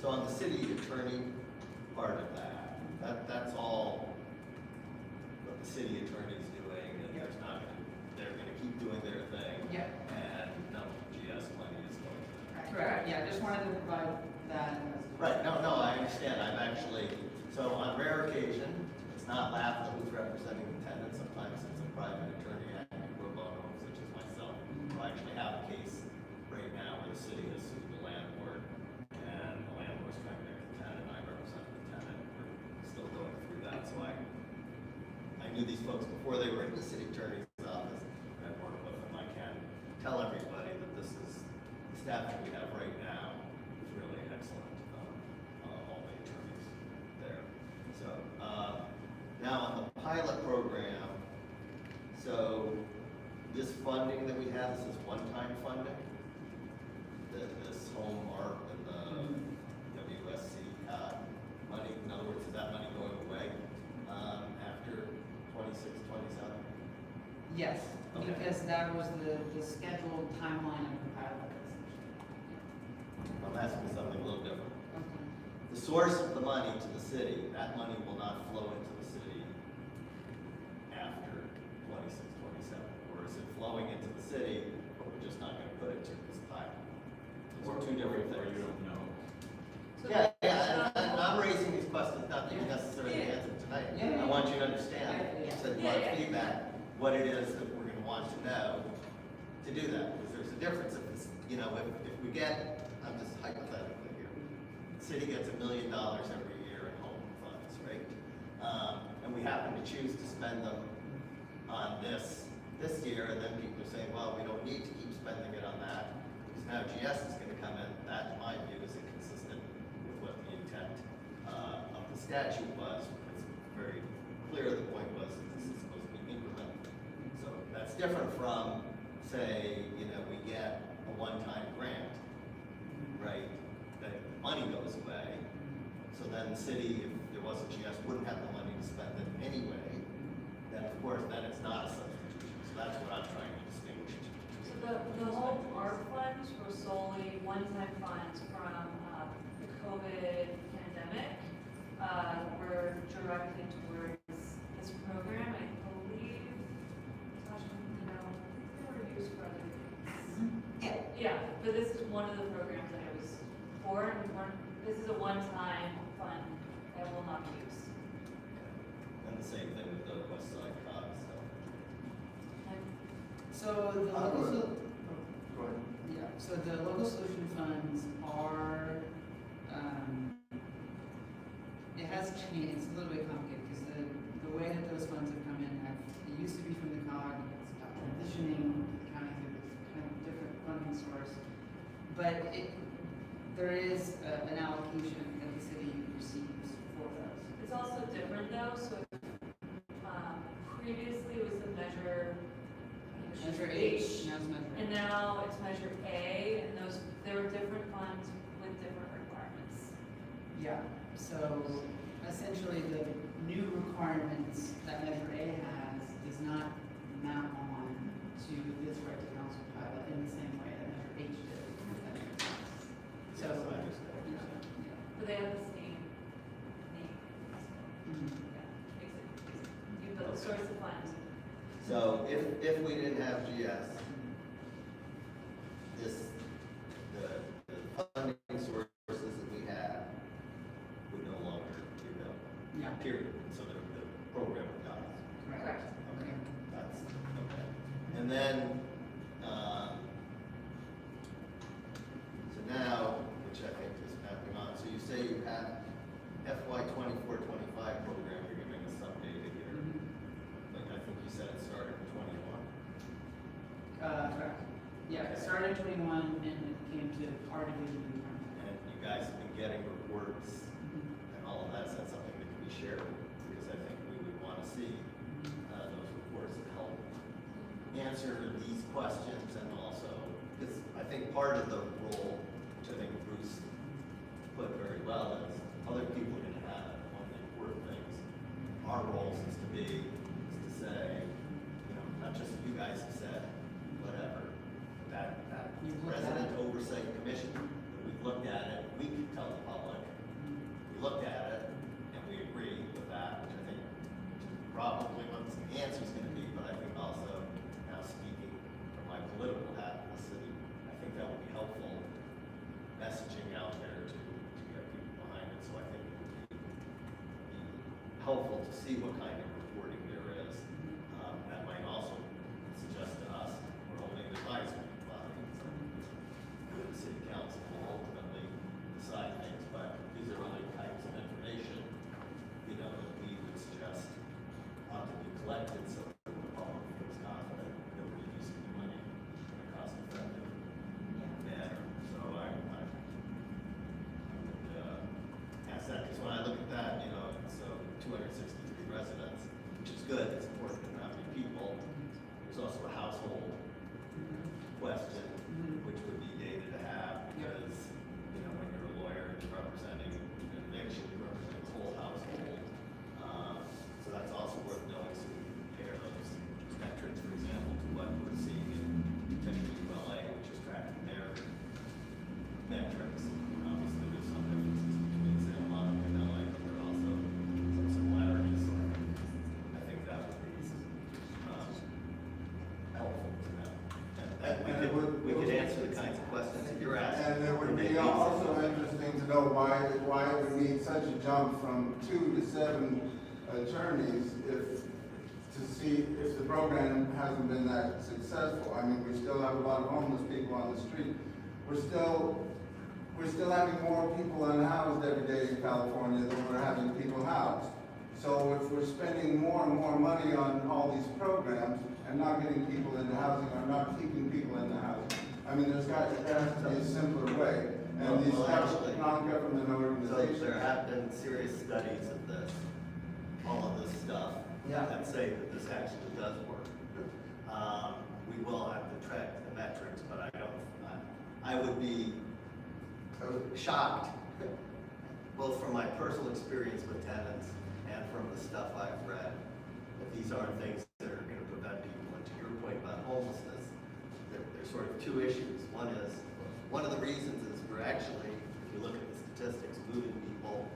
So on the city attorney part of that's all the city attorney's doing, and there's not gonna, they're gonna keep doing their thing. Yeah. And no GS money is going to them. Correct, yeah, just wanted to provide that as. Right, no, I understand, I've actually, so on rare occasion, it's not Lafla who's representing the tenant, sometimes it's a private attorney acting pro bono, such as myself, who actually have a case right now where the city has sued the landlord, and the landlord's trying to make the tenant, I represent the tenant, we're still going through that, so I knew these folks before they were in the city attorney's office, and I've worked with them. I can tell everybody that this is, the staff that we have right now is really excellent, all the attorneys there. So, now on the pilot program, so this funding that we have, this is one-time funding, this home art and the WSC money, in other words, is that money going away after 26, 27? Yes, Okay. because that was the scheduled timeline of the pilot. I'm asking something a little different. Okay. The source of the money to the city, that money will not flow into the city after 26, 27. Or is it flowing into the city, but we're just not gonna put it to this pilot? Those are two different Or things. you don't know. So Yeah, the- and I'm raising these questions, not that you necessarily Yeah. answer tonight. Yeah. I want you to understand, Yeah. you said you Yeah, want yeah. feedback, what it is that we're gonna want to know to do that. Because there's a difference if it's, you know, if we get, I'm just hypothetically here, the city gets $1 million every year in home funds, right? And we happen to choose to spend them on this year, and then people are saying, well, we don't need to keep spending it on that, because now GS is gonna come in. That, in my view, is inconsistent with what the intent of the statute was. It's very clear the point was that this is supposed to be incremental. So that's different from, say, you know, we get a one-time grant, right? That the money goes away. So then the city, if there wasn't GS, wouldn't have the money to spend it anyway. Then of course, then it's not a substitution. So that's what I'm trying to distinguish. So the whole ARP funds were solely one-time funds from the COVID pandemic. Were directed towards this program, I believe. Gosh, you know, they were used for other things. Yeah, but this is one of the programs that it was for, and this is a one-time fund that will not be used. And the same thing with the West Side COG stuff. So the local, Go ahead. yeah, so the local solution funds are, it has changed, it's a little bit complicated, because the way that those funds have come in, it used to be from the COG, it's about transitioning county through this kind of different funding source. But there is an allocation that the city receives for those. It's also different though, so previously it was the measure. Measure H, now it's measure And now it's measure A, and there were different funds with different requirements. Yeah, so essentially the new requirements that Measure A has does not map on to this right to counsel pilot in the same way that Measure H did. if that makes sense. So, Yes, I understand. yeah. But they have the same name. Mhm. Yeah, makes it easy. But the source of funds. So if we didn't have GS, the funding sources that we have would no longer be available. Yeah. Period. So the program would die. Correct. Okay, that's, okay. And then, so now, which I think is mapping on, so you say you have FY 24-25 program, you're giving us some data here. Like, I think you said it started in 21. Correct. Yeah, it started in 21 and it came to our division in 20. And you guys have been getting reports and all of that, is that something that can be shared? Because I think we would want to see those reports that help answer these questions, and also, because I think part of the role, which I think Bruce put very well, is other people are going to have it. One of the important things, our roles is to say, you know, not just you guys have said, whatever, that You've looked at resident it. oversight commission, we've looked at it, we can tell the public, we looked at it, and we agree with that, which I think is probably what's helpful to see what kind of reporting there is. That might also suggest to us, we're holding an advisory body, so the city council will ultimately decide things, but these are other types of information, you know, that we would suggest ought to be collected so that the public feels confident that we're using the money in a cost-effective manner. So I would ask that, because when I look at that, you know, so 263 residents, which is good, it's important to know how many people. There's also a household question, which would be data to have, because, you know, when you're a lawyer and you're representing an eviction, you're representing the whole household. So that's also worth knowing, so we can compare those metrics, for example, to what we're seeing in ULA, which is tracking their metrics. Obviously, there's some differences between Santa Monica and LA, but there are also some similarities. So I think that would be helpful to know. And we could answer the kinds of questions that you're asking. And it would be also interesting to know why it would need such a jump from 2 to 7 attorneys to see if the program hasn't been that successful. I mean, we still have a lot of homeless people on the street. We're still having more people unhoused every day in California than we're having people housed. So if we're spending more and more money on all these programs and not getting people into housing or not keeping people in the housing, I mean, there has to be a simpler way. And these Actually, non-government so organizations. there have been serious studies of this, all of this stuff, that say that this actually does work. We will have to track the metrics, but I would be shocked, both from my personal experience with tenants and from the stuff I've read, that these aren't things that are going to prevent people. And to your point about homelessness, there's sort of two issues. One of the reasons is we're actually, if you look at the statistics, moving people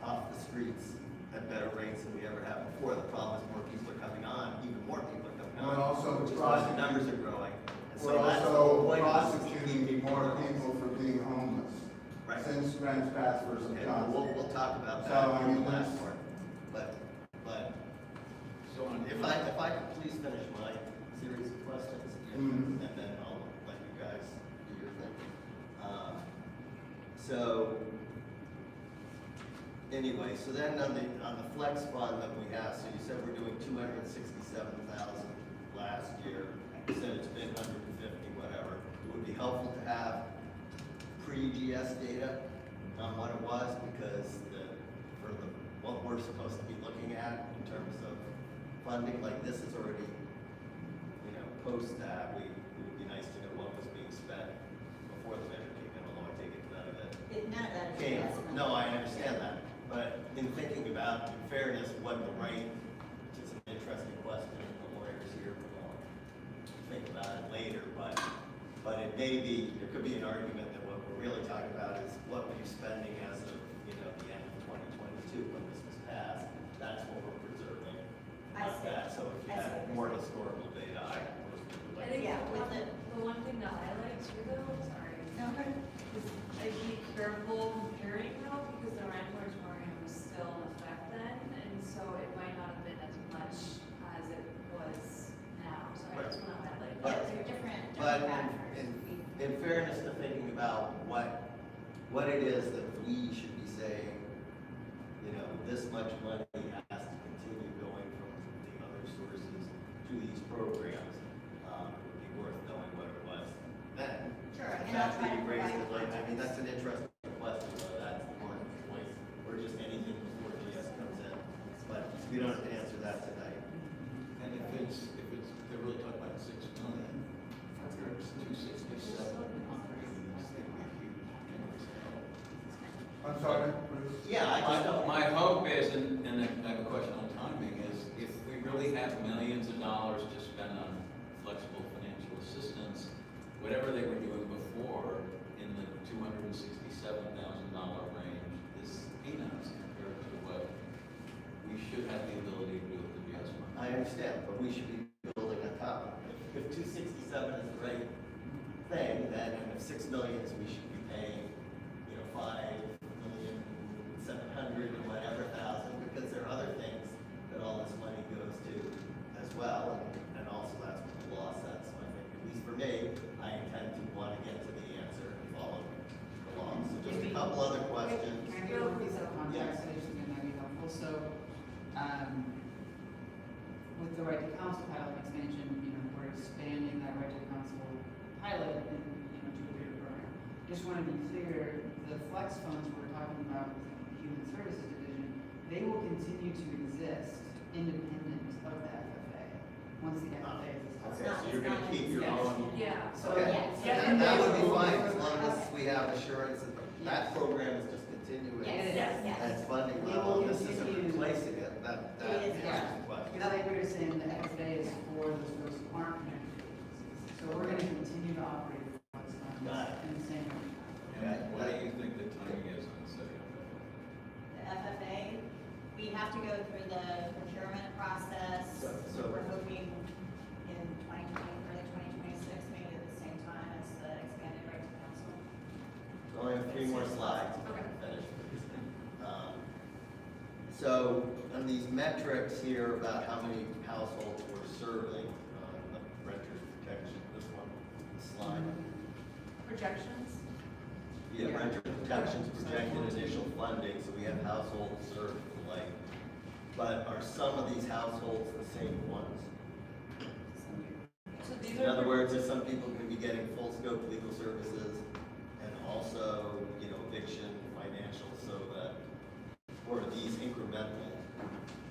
off the streets at better rates than we ever have before. The problem is more people are coming on, even more people are coming on. And also which is why the numbers are growing. And so We're that's the whole also point of this, is to keep prosecuting more people for being homeless. Right. Since Grants Pass versus Okay, Johnson. we'll talk about So, that I in mean, the last that's- part. But So on. if I could please finish my series of questions, Mhm. and then I'll let you guys do your thing. So anyway, so then on the flex fund that we have, so you said we're doing 267,000 last year. You said it's been 150, whatever. It would be helpful to have pre-GS data on what it was, because what we're supposed to be looking at in terms of funding, like this is already, you know, post that, it would be nice to know what was being spent before the measure came in, although I take it none of it None of that is came. investment. No, I understand that, but in thinking about, in fairness, what the right, which is an interesting question, and the lawyers here will think about it later, but it may be, there could be an argument that what we're really talking about is what were you spending as of, you know, the end of 2022 when this was passed. That's what we're preserving. I Not see. that. So if you I have see. more historical data, I would I like. think Yeah, the with one thing to highlight too though, sorry, No, no. is I'd be careful comparing though, because the rent moratorium was still in effect then, and so it might not have been as much as it was now, so I just wanna highlight But- that. They're different But factors. in fairness to thinking about what it is that we should be saying, you know, this much money has to continue going from the other sources to these programs, it would be worth knowing what it was then. Sure, The and I'll fact try that to you raised it provide late, I mean, that's an context. interesting question, whether that's the point, or just anything before GS comes in. But you don't have to answer that tonight. And if they're really talking about 6 million, there's 267. I'm sorry, Bruce. Yeah, I just don't. My hope is, and I have a question on timing, is if we really have millions of dollars to spend on flexible financial assistance, whatever they were doing before in the $267,000 range is peanuts compared to what we should have the ability to do with the GS money. I understand, but we should be building on top of it. If 267 is the right thing, then if 6 million is, we should be paying, you know, 5,700,000 or whatever couple other questions. Can I give a piece of context, I just think it might be helpful, so, with the right to counsel pilot expansion, we're expanding that right to counsel pilot and, to a bigger program. Just wanna be clear, the flex funds we're talking about with the Human Services Division, they will continue to exist independent of the FFA, once the FFA is Okay, so you're gonna keep your Yes. own. Yeah. So, Okay, Yeah. and that would be fine, as long as we have assurance that that program is just continuing. Yes, Yes. yes. At its funding It level, will this isn't continue. replacing it, that It is, answers yeah. the question. Because like we were saying, the FFA is for those folks who aren't connected to businesses. So we're gonna continue to operate the flex funds Got it. in the same way. Okay. And what do you think the timing is on setting up that? The FFA, we have to go through the procurement process. So- We're hoping in 2020, early 2026, maybe at the same time as the expanded right to counsel. We only have 3 more slides. Okay. Finish. So, on these metrics here about how many households we're serving, the renters protection, this one, this slide. Projections? Yeah, renter protections, projected initial funding, so we have households served and the like. But are some of these households the same ones? So these In are. other words, are some people going to be getting full scope legal services and also, eviction, financial, so that, or are these incremental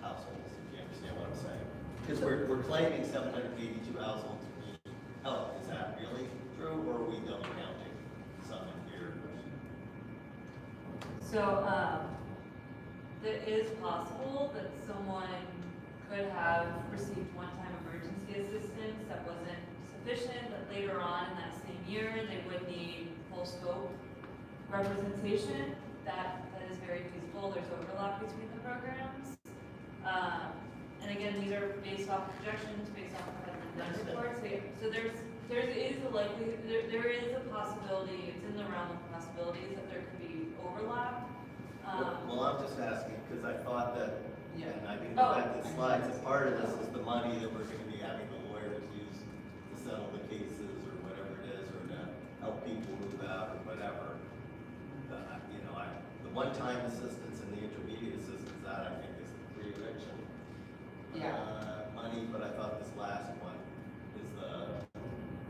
households, if you understand what I'm saying? Because we're claiming 782 households need help. Is that really true, or are we double counting some in here? So, it is possible that someone could have received one-time emergency assistance that wasn't sufficient, but later on in that same year, they would need full scope representation. That is very feasible. There's overlap between the programs. And again, these are based off projections, based off of the done reports. So there is a likelihood, there is a possibility, it's in the realm of possibilities that there could be overlap. Well, I'm just asking, because I thought that, Yeah. and I can go back to the slides, that part of this is the money that we're gonna be having the lawyers use to settle the cases or whatever it is, or to help people move out or whatever. The one-time assistance and the intermediate assistance, that I think is the pre-eviction money, but I thought this last one is the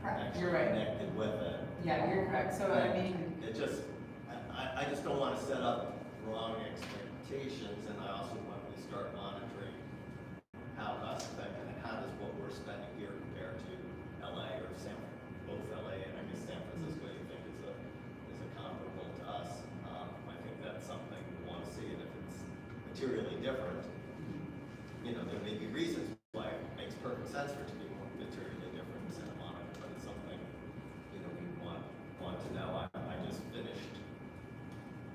Correct, actually you're right. connected with it. Yeah, you're correct, so I mean, It just, I just don't wanna set up wrong expectations, and I also want to start monitoring how cost effective and how does what we're spending here compare to LA or both LA and I guess San Francisco, you think is a comparable to us. I think that's something we want to see, and if it's materially different, there may be reasons why it makes perfect sense for it to be more materially different in Santa Monica, but it's something, we want to know. I just finished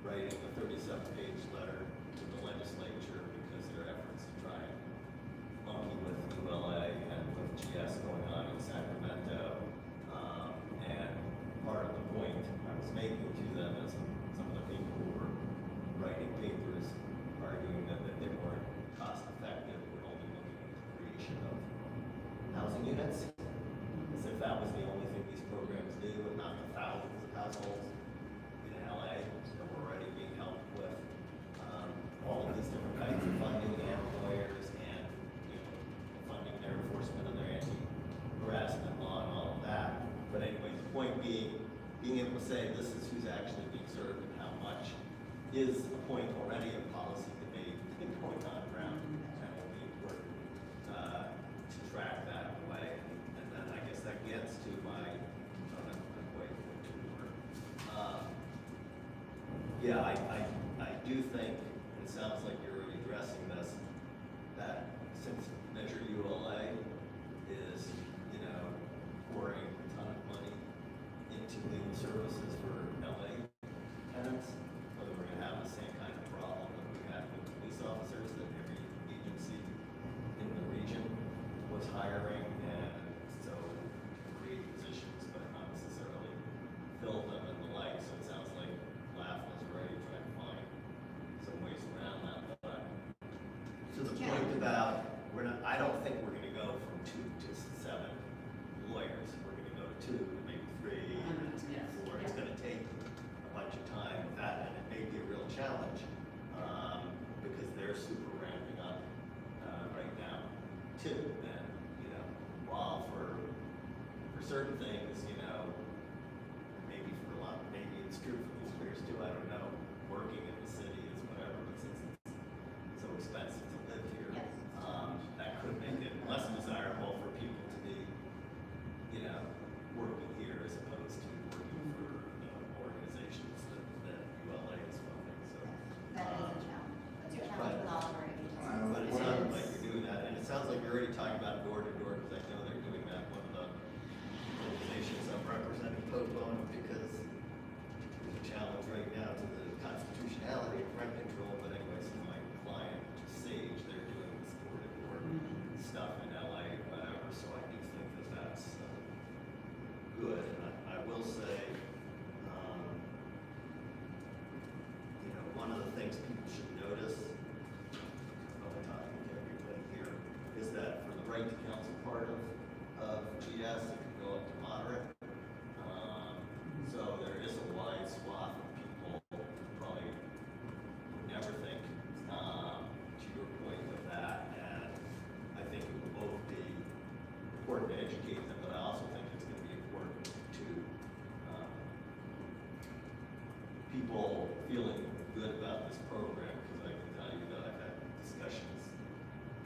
writing a 37-page letter to the legislature because their efforts to try and monkey with ULA and with GS going on in Sacramento. And part of the point I was making to them is some of the people who were writing papers arguing that they weren't cost effective, were only looking at the creation of housing units, as if that was the only thing these programs do, and not the thousands of households in LA that were already being helped with all of these different kinds of funding and lawyers and funding their enforcement of their anti-harassment law and all of that. But anyway, the point being able to say this is who's actually being served and how much is a point already of policy debate going on around, and will be important to track that way. And then I guess that gets to my, I'm waiting for two more. Yeah, I do think, it sounds like you're already addressing this, that since Measure ULA is, pouring a ton of money into legal services for LA tenants, whether we're gonna have the same kind of problem that we had with police officers, that every agency in the region was hiring, and so create positions, but not necessarily fill them and the like. So it sounds like LAF was already trying to find some ways around that. But to the point about, I don't think we're gonna go from 2 to 7 lawyers. We're gonna go to 2, maybe 3, Yes. 4. It's gonna take a bunch of time with that, and it too. And, you know, while for certain things, you know, maybe for a lot, maybe it's true for these players too, I don't know, working in the city is whatever, but since it's so expensive to live here, Yes. that could make it less desirable for people to be, you know, working here as opposed to working for organizations that ULA is funding, so. That is a challenge. That's a challenge with all of our agencies. But it sounds like you're doing that, and it sounds like you're already talking about door to door, because I know they're doing that with the organizations I'm representing pro bono, because there's a challenge right now to the constitutionality of rent control, but anyway, so my client, which is Sage, they're doing this door to door stuff in LA, whatever, so I do think that that's good, and I will say, you know, one of the things people should notice, everybody here, is that for the right to counsel part of GS, it can go up to moderate. So there is a wide swath of people who probably would never think, to your point with that, and I think it will both be important to educate them, but I also think it's going to be important to people feeling good about this program, because I can tell you that I've had discussions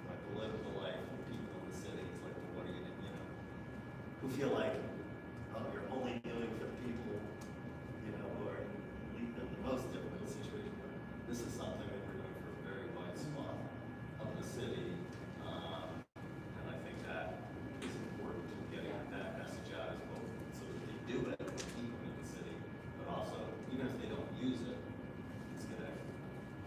my political life with people in the city. It's like, well, what are you doing, you know, who feel like, oh, you're only doing for the people, you know, who are in the most difficult situation. This is something that we're doing for a very wide swath of the city, and I think that is important to getting that message out as well, so that they do it, keep them in the city, but also, even if they don't use it, it's going to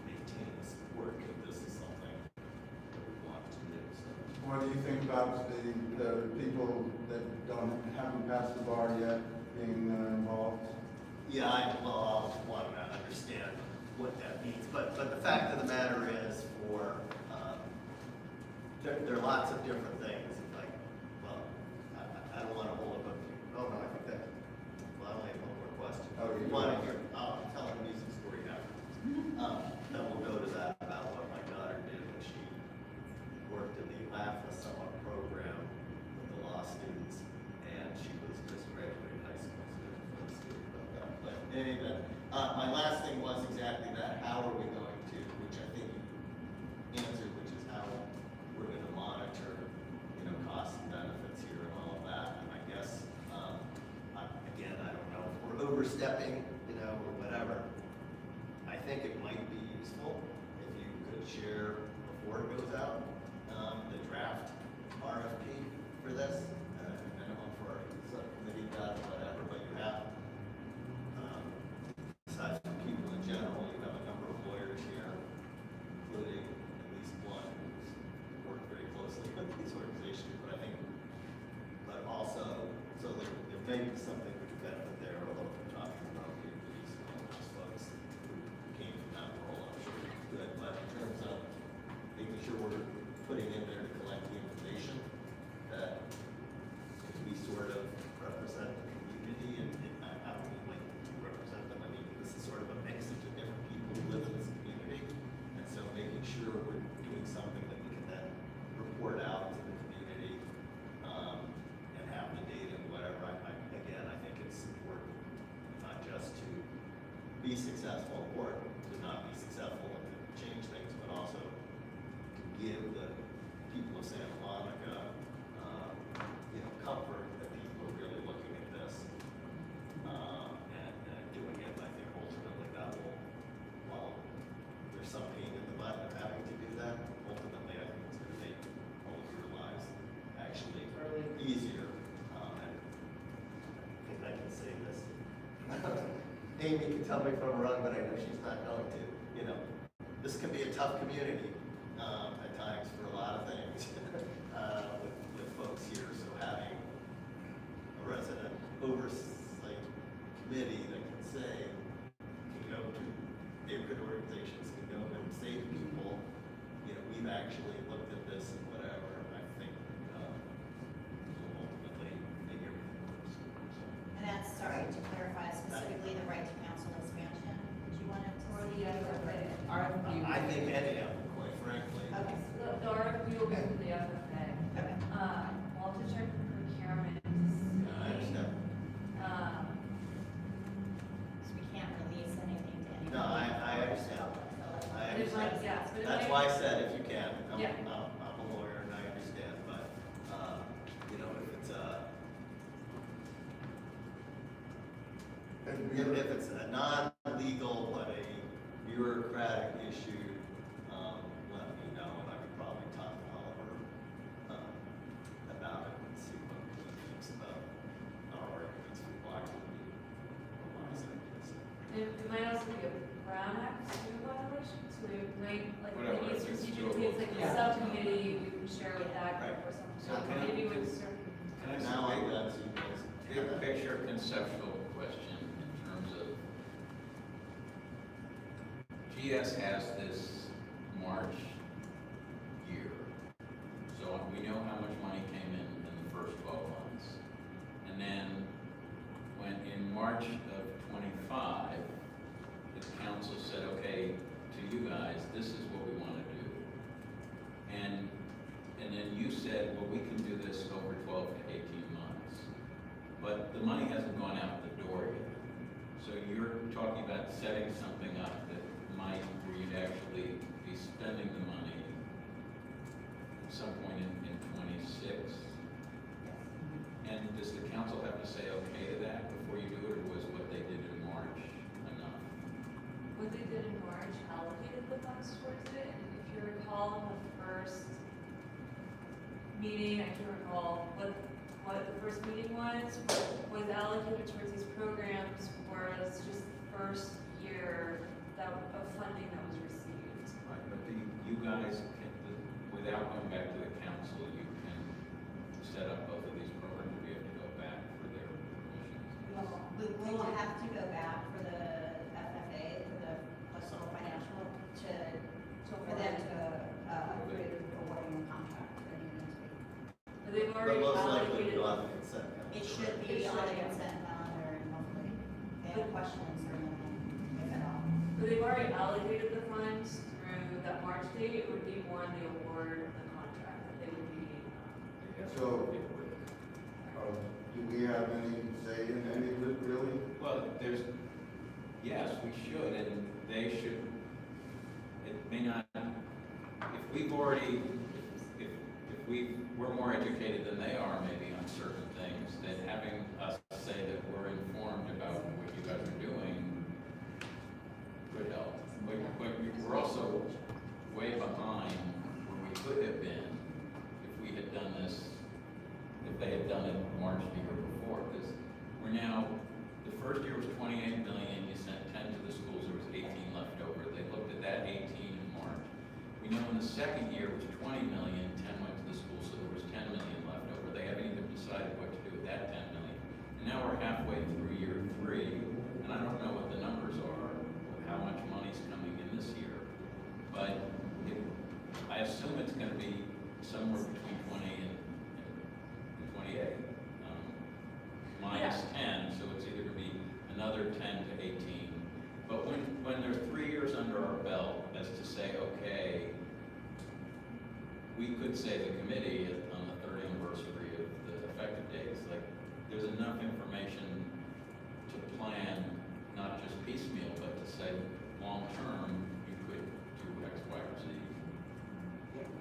maintain the support that this is something that we want to do. So. What do you think about the people that haven't passed the bar yet being involved? Yeah, I'll want to understand what that means, but the fact of the matter is, for there are lots of different things. Like, well, I don't want to hold up. Oh no, I think that. Well, I only have one more question. Oh, you want to do? hear? I'll tell an amusing story after. Then we'll go to that about what my daughter did when she worked in the LAFA summer program with the law students, and she was just graduating high school, so there's no story about that. But in any event, my last thing was exactly that. How are we going to, which I think you answered, which is how we're going to monitor, you know, costs and benefits here and all of that. And I guess, again, I don't know if we're overstepping, you know, or whatever. I think it might be useful if you could share before it goes out, the draft RFP for this, minimum for a subcommittee, whatever, but you have, aside from people in general, you have a number of lawyers here, including at least one who's worked very closely with these organizations, but also, so there may be something we could benefit there, although we're talking about the police and all those folks who came from that role, I'm sure it's good, but in terms of making sure we're putting in there to collect the information that we sort of represent the community, and how we like to represent them. I mean, this is sort of a mix of the different people who live in this community, and so making sure we're doing something that we can then report out to the community, and have the data and whatever. Again, I think it's important not just to be successful or to not be successful and to change things, but also to give the people of Santa Monica, you know, comfort that people are really looking at this, and doing it. I think ultimately that will, while there's some pain in the butt of having to do that, ultimately I think it's going to make all of your lives actually easier. And I think I can say this. Amy can tell me if I'm wrong, but I know she's not going to. You know, this can be a tough community at times for a lot of things with folks here. So having a resident oversight committee that can say, can go to neighborhood organizations, can go and say to people, you know, we've actually looked at this and whatever. I think will ultimately make everything work. And that's, sorry, to clarify, specifically the right to counsel expansion, did you want to? Or the RFP. I think any of them, quite frankly. Okay. The RFP will be for the FFA. might, yeah, but it That's might- why I said if you can, Yeah. I'm a lawyer and I understand, but, you know, if it's if it's a non-legal but a bureaucratic issue, let me know and I could probably talk to Oliver, about it and see what he thinks about our arguments for why it would be a wise idea. So, It might also be a Brown Act two violation, so we might, like, Whatever, maybe it's strategically, it's like a Yeah. subcommittee, we can share with that group or something. So Now, can I- maybe with certain. Can I Now say I'm big, glad you guys. big picture conceptual question in terms of GS has this March year. So we know how much money came in the first 12 months. And then when in March of 25, the council said, okay, to you guys, this is what we want to do. And then you said, well, we can do this over 12 to 18 months. But the money hasn't gone out the door yet. So you're talking about setting something up that might, where you'd actually be spending the money at some point in 26. And does the council have to say okay to that before you do it, or was what they did in March enough? What they did in March allocated the funds towards it, and if you recall in the first meeting, I can recall what the first meeting was allocated towards these programs was just the first year of funding that was received. Right, but you guys can, without going back to the council, you can set up both of these programs, or we have to go back for their permissions? We will have to go back for the FFA, for the personal financial, for them to, approve awarding the contract for the university. But they've But already most likely allocated. you'll have to consent. It should be on the consent calendar and hopefully they have questions or anything, if at all. But they've already allocated the funds through that March date, it would be more in the award of the contract, that they would be, So, do we have any say in any of it, really? Well, yes, we should, and they should, it may not, if we've already, if we're more educated than they are maybe on certain things, then having us say that we're informed about what you guys are doing could help. But we're also way behind where we could have been if we had done this, if they had done it March the year before, because we're now, the first year was 28 million, you sent 10 to the schools, there was 18 left over. They looked at that 18 in March. We know in the second year was 20 million, 10 went to the schools, so there was 10 million left over. They haven't even decided what to do with that 10 million. And now we're halfway through year 3, and I don't know what the numbers are, how much money's coming in this year. But I assume it's going to be somewhere between 20 and 28, minus 10, so it's either going to be another 10 to 18. But when they're 3 years under our belt, as to say, okay, we could say the committee on the 3rd anniversary of the effective dates, like, there's enough information to plan, not just piecemeal, but to say, long-term, you could do X, Y, or Z.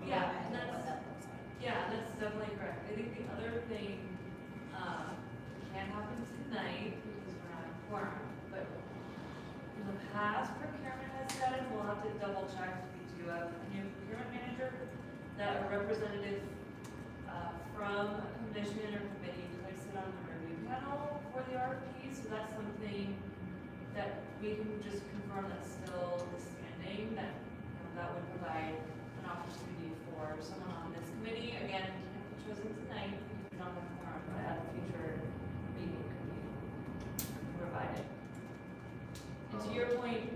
yeah, I and don't know what that's, that looks like. yeah, that's definitely correct. I think the other thing, can't happen tonight because we're not in quorum, but in the past, procurement has said, and we'll have to double check, we do have a new procurement manager, that a representative, from a commission or committee could sit on the review panel for the RFP, so that's something that we can just confirm that's still standing, that, that would provide an opportunity for someone on this committee, again, can't be chosen tonight, because we don't have quorum, but at a future meeting could be provided. And to your point,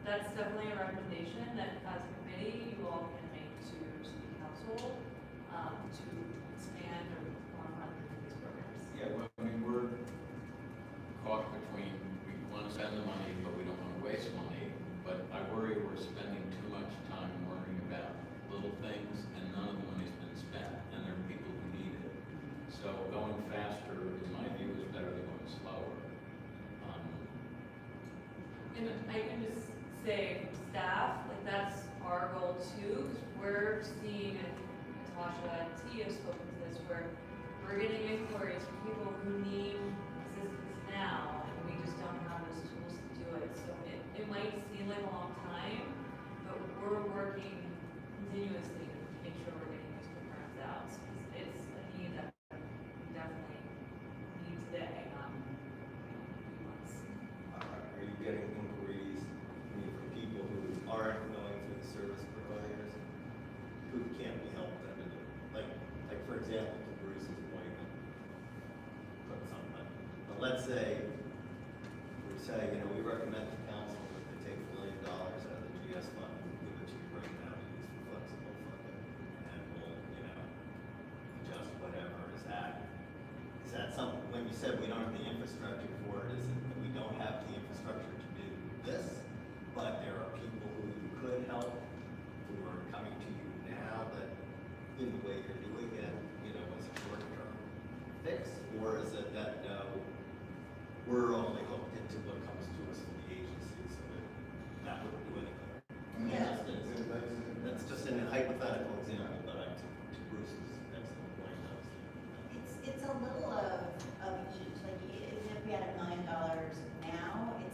that's definitely a recommendation that as a committee, you all can make to city council, to expand or fund these programs. Yeah, well, I mean, we're caught between, we want to spend the money, but we don't want to waste money. But I worry we're spending too much time worrying about little things, and none of the money's been spent, and there are people who need it. So going faster, in my view, is better than going slower. And I can just say from staff, like that's our goal too, because we're seeing, and Natasha and T have spoken to this, where we're getting inquiries from people who need assistance now, and we just don't have those tools to do it. So it might seem like a long time, but we're working continuously to make sure we're getting these programs out. Because it's a need that we definitely need today, not in a few months. Are you getting inquiries, I mean, from people who aren't going through the service providers, who can't be helped under the, like for example, to Bruce's point, put something, but let's say, we recommend to council that they take $1 million out of the GS fund and give it to you right now to use for flexible funding, and we'll, adjust whatever is that something, when you said we don't have the infrastructure for it, is it that we don't have the infrastructure to do this, but there are people who you could help, who are coming to you now that, in the way you're doing it, as a short-term fix, or is it that, we're only hooked into what comes to us from the agency, so that wouldn't do anything? Yeah. That's just an hypothetical example, but to Bruce's excellent point, It's a little of each, like even if we had $1 million now, would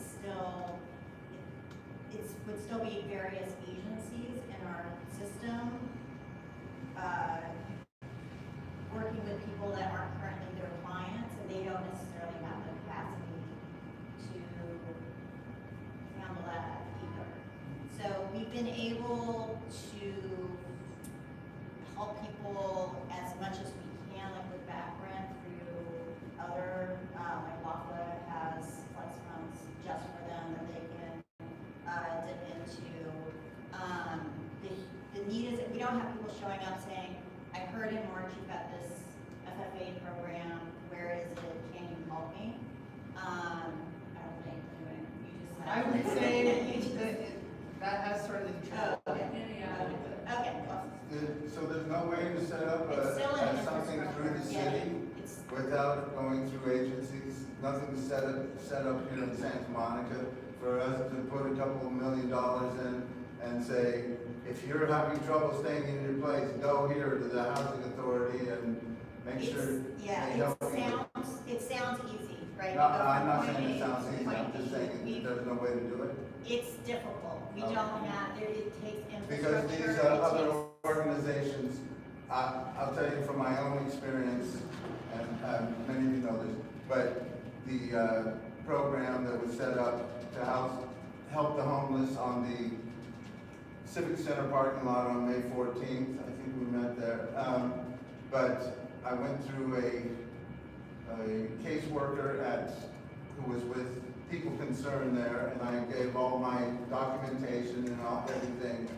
still be various agencies in our system, working with people that aren't currently their clients, and they don't necessarily have the capacity to handle that either. So we've been able to help people as much as we can, like with back rent through other, like WAFA has flex funds just for them that they can dip into. The need is that we don't have people showing up saying, I heard in March you've got this FFA program, where is it, can you help me? I don't think doing, you just said. I would say that has sort of the truth. Oh, okay. Okay, well, So there's no way to set up It's still an something through the infrastructure. city it's, without going through agencies? Nothing set up here in Santa Monica for us to put a couple $1 million in and say, if you're having trouble staying in your place, go here to the housing authority and make sure yeah, they help you. it sounds easy, right? No, You go I'm from not point saying A it sounds to easy, point I'm just B. saying there's no way to do it. It's difficult. We Okay. don't have, it takes Because infrastructure. these other organizations, I'll tell you from my own experience, and many of you know this, but the program that was set up to help the homeless on the Civic Center parking lot on May 14th, I think we met there. But I went through a caseworker who was with People Concerned there, and I gave all my documentation and everything,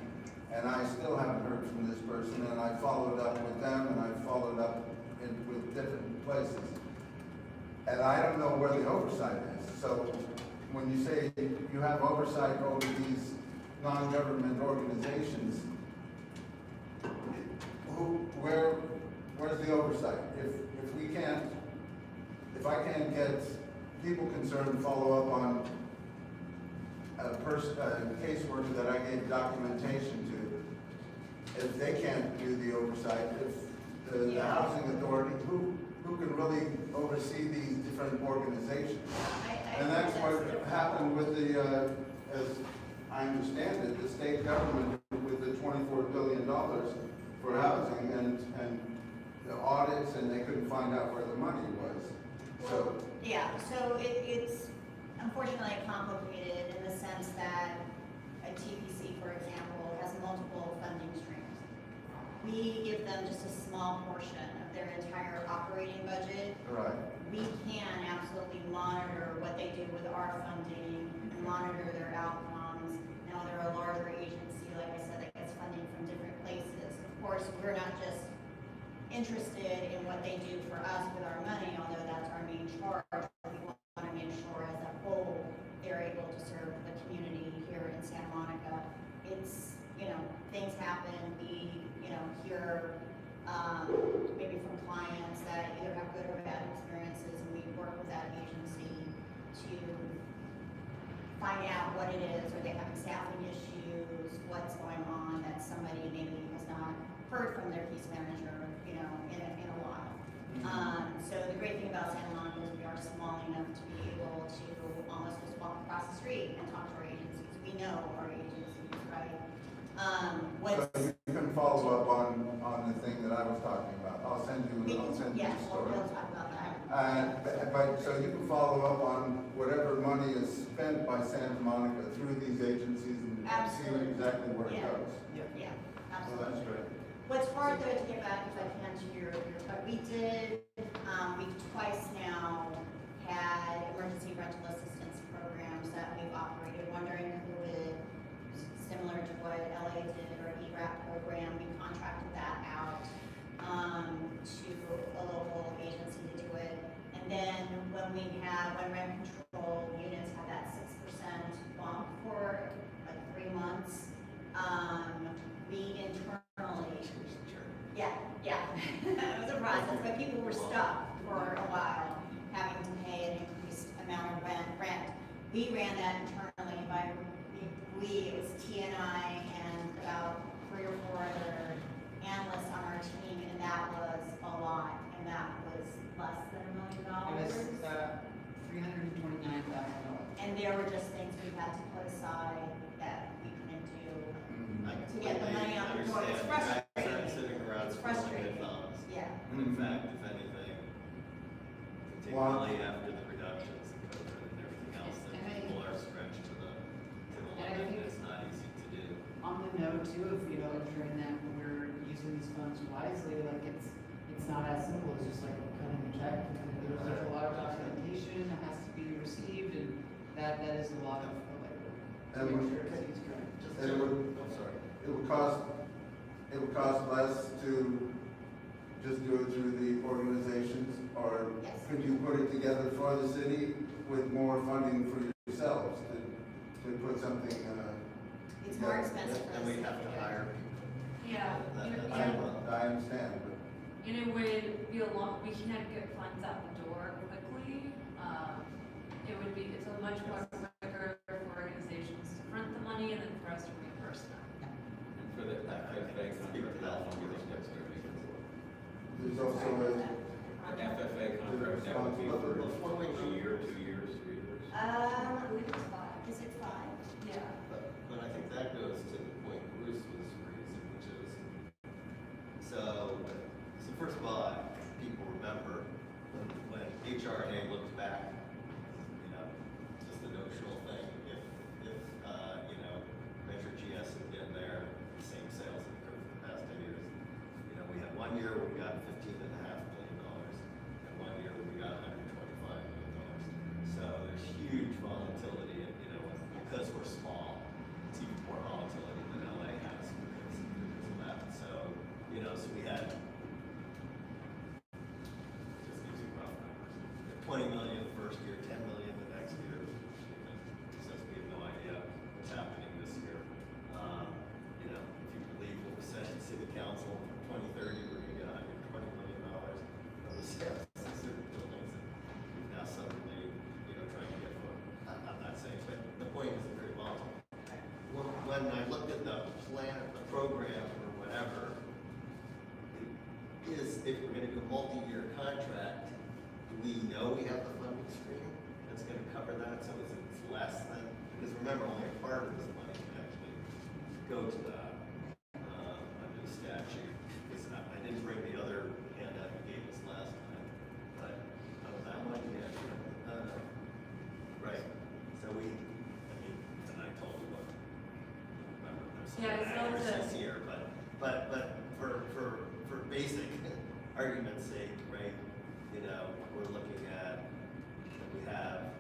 and I still haven't heard from this person, and I followed up with them, and I followed up with different places. And I don't know where the oversight is. So when you say you have oversight over these non-government organizations, where's the oversight? If I can't get People Concerned to follow up on a caseworker that I gave documentation to, if they can't do the oversight, if the housing authority, who can really oversee these different organizations? And that's what happened with the, as I understand it, the state government with the $24 billion for housing and the audits, and they couldn't find out where the money was. So Yeah, so it's unfortunately complicated in the sense that a TPC, for example, has multiple funding streams. We give them just a small portion of their entire operating budget. right. We can absolutely monitor what they do with our funding and monitor their outcomes. Now, they're a larger agency, like I said, that gets funding from different places. Of course, we're not just interested in what they do for us with our money, although that's our main charge. We want to make sure as a whole, they're able to serve the community here in Santa Monica. It's, things happen. We, hear maybe from clients that either have good or bad experiences, and we work with that agency to find out what what it is, are they having staffing issues, what's going on that somebody maybe has not heard from their case manager, you know, in a while. So the great thing about Santa Monica is we are small enough to be able to almost just walk across the street and talk to our agencies. We know our agencies, right? What's, So you can follow up on the thing that I was talking about. I'll send you the yeah, story. we'll talk about that. But, so you can follow up on whatever money is spent by Santa Monica through these agencies and see Absolutely. exactly where it Yeah. goes. Yeah, So absolutely. that's great. What's hard though to get back, if I can, to but we did, we've twice now had emergency rental assistance programs that we've operated. One during COVID, similar to what LA did, or ERAP program, we contracted that out, to a local agency to do it. And then when rent control units had that 6% bump for like 3 months, we internally, yeah, it was a process, but people were stuck for a while, having to pay an increased amount of rent. We ran that internally by, it was T and I and about 3 or 4 other analysts on our team, and that was a lot, and that was less than $1 million. It was, $329,000. And there were just things we had to put aside that we couldn't do to get the money out the door. It's frustrating. Sitting around It's frustrating. frustrating. Yeah. In fact, if anything, particularly after the reductions in COVID and everything else, that people are stretched to the limit, it's not easy to do. On the note too, if we are ensuring that we're using these funds wisely, like it's not as simple as just like cutting a check. There's a lot of documentation that has to be received, and that is a lot of labor. To make sure it's used correct. I'm sorry. It would cost less to just do it through the organizations, or Yes. could you put it together for the city with more funding for yourselves to put something, It's more expensive for And us. we have to hire people. Yeah, I understand, but and it would be we can't get funds out the door quickly. It's a much more quicker for organizations to front the money and then for us to reimburse them. And for the FFA contract, how long do you think that's going to be? there's also The FFA contract, that would be for a year, 2 years, 3 years? I believe it's 5. Is it 5? Yeah. But I think that goes to the point Bruce was raising, which is, so first of all, people remember when HRA looked back, you know, just the notional thing, if Measure GS had been there, the same sales that occurred for the past 10 years, you know, we had 1 year where we got $15.5 million, and 1 year where we got $125 million. So there's huge volatility, and, you know, because we're small, it's even more volatility than LA has because of that. So, you know, so we had, just using rough numbers, 20 million the first year, 10 million the next year, since we have no idea what's happening this year. You know, if you believe what was said in city council, 2030, we're gonna get $120 million of the sales in certain buildings, and we've now suddenly, you know, trying to get for, I'm not saying, but the point is very volatile. When I looked at the plan, the program, or whatever, is if we're gonna do a multi-year contract, do we know we have the funding stream that's gonna cover that, so is it less than, because remember, only a part of this money can actually go to that, under the statute. Because I didn't bring the other handout you gave us last time, but, that one, yeah, right, so we, I mean, and I told you what, remember, there's some Yeah, it's not accuracies here, but for basic argument's sake, right, you know, we're looking at, we have,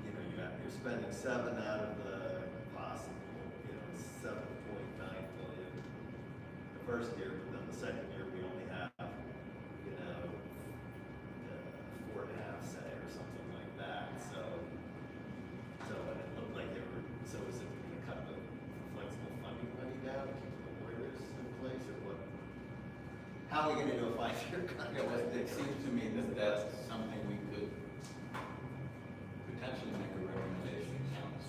you know, you're spending 7 out of the possible, you know, 7.9 billion the first year, but then the second year we only have, you know, 4.5, say, or something like that, so and it looked like they were, so is it gonna cut the flexible funding money down, to keep the lawyers in place, or what? How are we gonna do a 5-year contract? Yeah, well, it seems to me that that's something we could potentially make a recommendation to council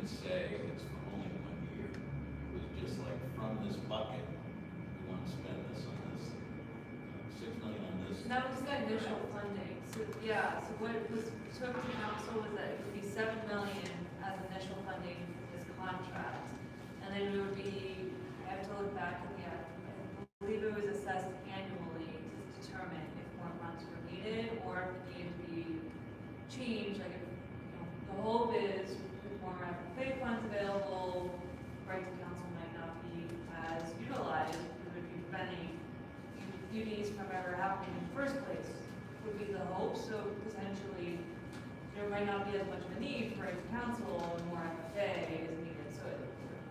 didn't say it's for only 1 year. It was just like from this bucket, we want to spend this on this, 6 million on this. That was the initial funding, so, yeah, so what was spoken to council was that it would be 7 million as initial funding for this contract. And then it would be, I have to look back at the, I believe it was assessed annually to determine if more funds were needed or if it needed to be changed, like if, the hope is with more FFA funds available, right to council might not be as utilized, it would be preventing duties from ever happening in the first place, would be the hope. So potentially, there might not be as much of a need for right to council and more FFA is needed. So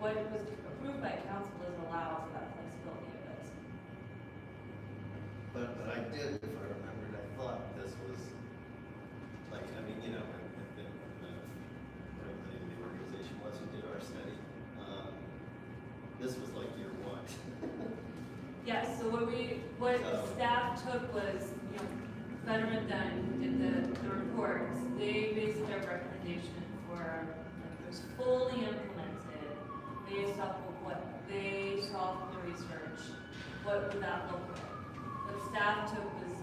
what was approved by council does allow for that flexibility of this. But I did, if I remembered, I thought this was, like, I mean, you know, whatever the organization was who did our study, this was like year one. Yes, so what staff took was, Betterment Done did the reports. They based their recommendation for, it was fully implemented based off of what they saw from the research. What would that look like? What staff took was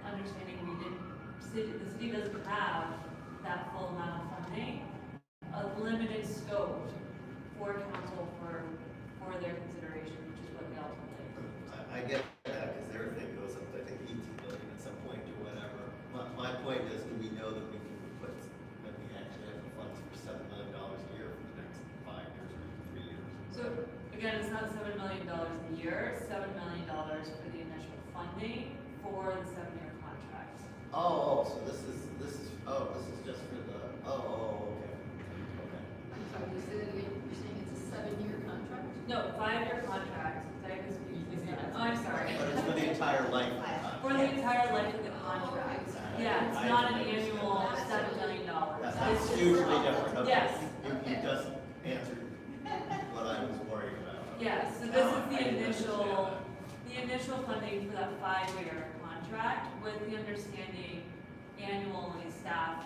understanding the city doesn't have that full amount of funding, a limited scope for council for their consideration, which is what they ultimately. I get that, because everything goes up to, I think, 18 billion at some point or whatever. My point is, do we know that we can put, that we actually have the funds for $7 million a year for the next 5 years or 3 years? So again, it's not $7 million a year, $7 million for the initial funding for the 7-year contract. So this is just for the, okay. I'm sorry, you said it again, you're saying it's a 7-year contract? No, 5-year contract. Did I confuse? Oh, I'm sorry. But it's for the entire life of the contract. For the entire life of the contract. Yeah, it's not an annual $7 million. That's It's just- hugely different. Okay. Yes. You just answered what I was worried about. Yeah, so this is the initial funding for that 5-year contract with the understanding annually staff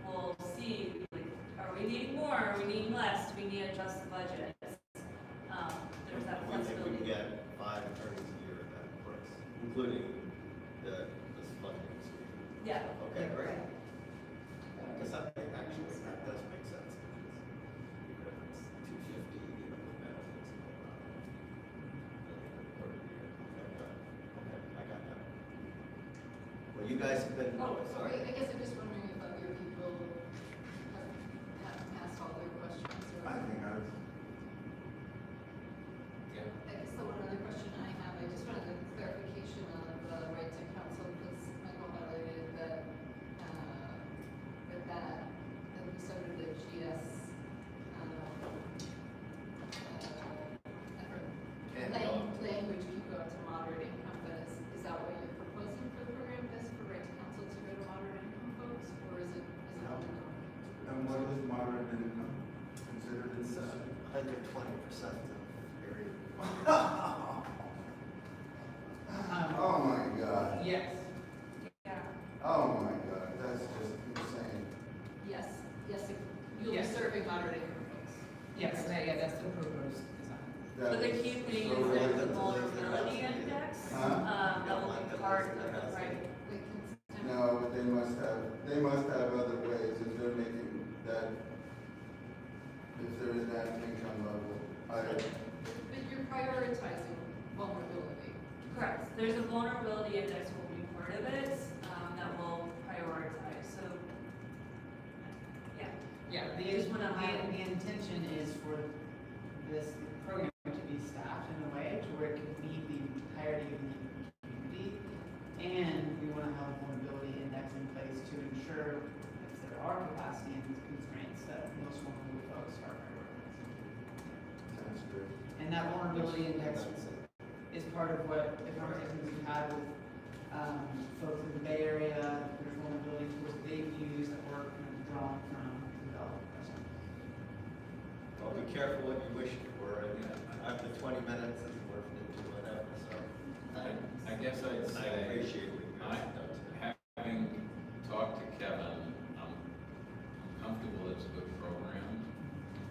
will see, like, are we needing more, are we needing less, do we need to adjust the budget? There's that We think we flexibility. can get 5 attorneys a year at that price, including this funding. Yeah. Okay, great. Because I think actually that does make sense. Because even if it's 250, even with benefits and whatnot, per year. Okay, I got that. Well, you guys have been, sorry. I guess I'm just wondering if other people have asked all their questions or. I think I was. Yeah. I guess the one other question I have, I just wanted a clarification on the right to counsel, because Michael highlighted that, that we started the GS, language keep going to moderate income, but is that what you're proposing for the program, this for right to counsel to go to moderate income folks, or is it? No. And what is moderate income considered in It's this? 120% of area. Oh my God. Yes. Yeah. Oh my God, that's just insane. Yes, you'll be Yes. serving moderate income folks. Yes, that's the proposed design. But the key thing is there's the vulnerability index, Huh? that will be part of the, right? Like, No, but they must have other ways if they're making that, if there is that income level. But you're prioritizing vulnerability. Correct. There's a vulnerability index will be part of it, that will prioritize, so, yeah. Yeah, Just wanna highlight. the intention is for this program to be staffed in a way to where it can meet the entirety of the community. And we want to have a vulnerability index in place to ensure if there are capacity and constraints that most vulnerable folks are prioritized. That's good. And that vulnerability index is part of what the conversations we've had with folks in the Bay Area. There's vulnerability tools that they've used that we're kind of drawing from to develop ourselves. Well, be careful what you wish for, and after 20 minutes is worth into whatever, so. I guess I'd I say, appreciate what you guys have done today. having talked to Kevin, I'm comfortable it's a good program,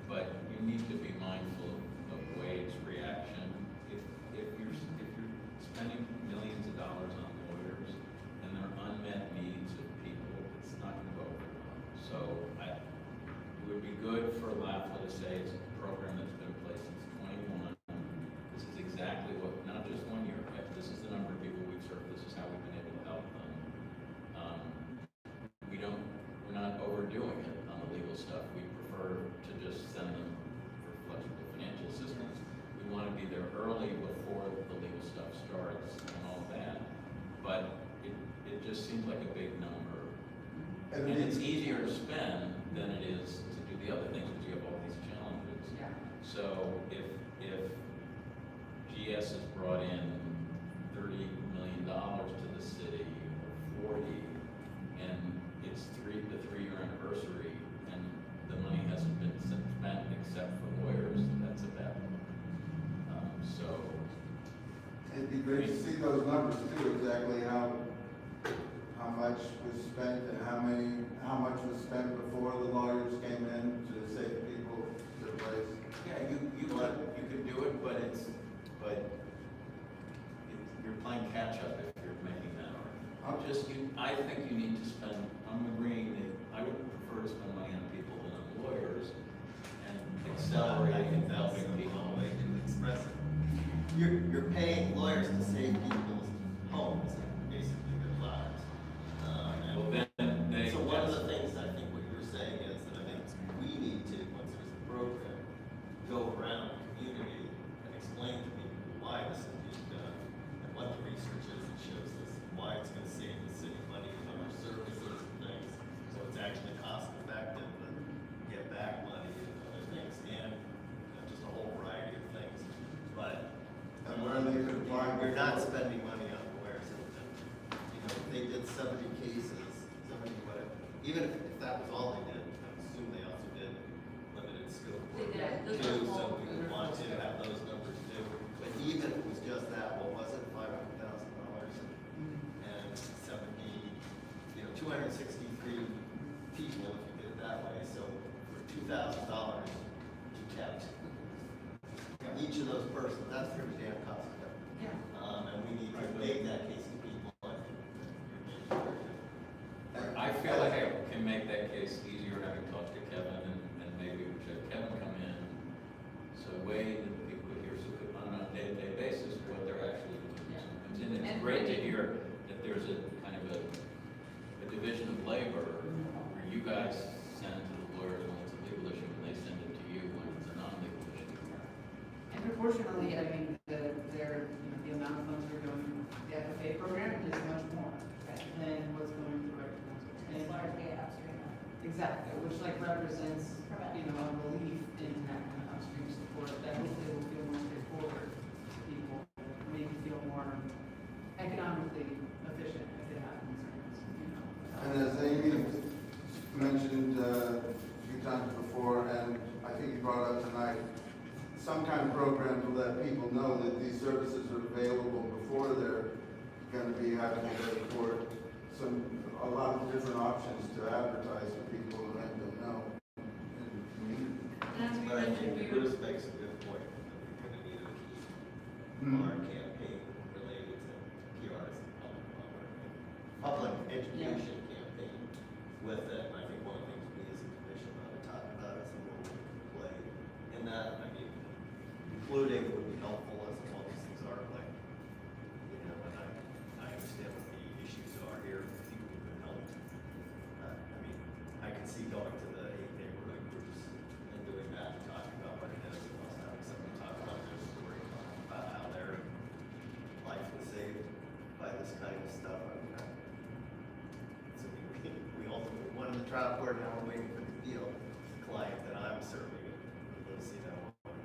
but to say it's a program that's been in place since 21. This is exactly what, not just 1 year, right? This is the number of people we've served, this is how we've been able to help them. We're not overdoing it on the legal stuff. We prefer to just send them for flexible financial assistance. We want to be there early before the legal stuff starts and all that. But it just seems like a big number. And it's easier to spend than it is to do the other things because you have all these challenges. Yeah. So if GS has brought in $30 million to the city, or 40, and it's the 3-year anniversary, and the money hasn't been spent except for lawyers, that's a bad one. So It'd be great to see those numbers too, exactly how much was spent and how much was spent before the lawyers came in to save people their place. yeah, you could do it, but you're playing catch up if you're making that argument. I think you need to spend. I'm agreeing that I would prefer to spend money on people than on lawyers, and accelerating helping people. One way to express it. You're paying lawyers to save people's homes, basically their lives. Well, then they. So one of the things I think what you're saying is that I think we need to, once there's a program, go around the community and explain to people why this is being done and what the research is that shows this, why it's gonna save the city money on our services and things. So it's actually cost effective and get back money and other things and just a whole variety of things. But And where they could apply. you're not spending money on lawyers. If they did 70 cases, 70 whatever, even if that was all they did, I assume they also did limited scope work They did. Those too, were so full. we would want to have those numbers too. But even if it was just that, what was it, $500,000 and 70, 263 people if you did it that way. So for $2,000, you kept each of those persons. That's pretty damn cost effective. Yeah. And we need to make that case to people. I think that you're making it very I feel like I can make that case easier having talked to Kevin and maybe we should have Kevin come in. So way that people could hear on a day-to-day basis what they're actually doing. And it's great to hear that there's a kind of a division of labor where you guys send to the lawyers when it's a legal issue and they send it to you when it's a non-legal issue. And proportionally, I mean, the amount of funds that are going to the FFA program is much more than what's going to right council. It's largely upstream. Exactly, which like represents, a relief in that kind of upstream support that hopefully will feel more straightforward to people, maybe feel more economically efficient if they have concerns, And as Amy mentioned a few times before, and I think you brought up tonight, some kind of program to let people know that these services are available before they're going to be having to go to court. A lot of different options to advertise to people and let them know in the community. And as we But I mentioned, think we Bruce makes a good point that we're gonna need our campaign related to PRs and public education campaign with it. And I think one of the things we as a commission ought to talk about is a role we can play in that. I mean, including would be helpful as all these things are like, and I understand what the issues are here, people who can help. I mean, I can see going to the 8 neighborhood groups and doing that, and talking about what it is, and also having someone talk about their story, about how their life was saved by this kind of stuff. I mean, so we ultimately, one in the trial court, now we're waiting for the appeal, the client that I'm serving, and let's see now what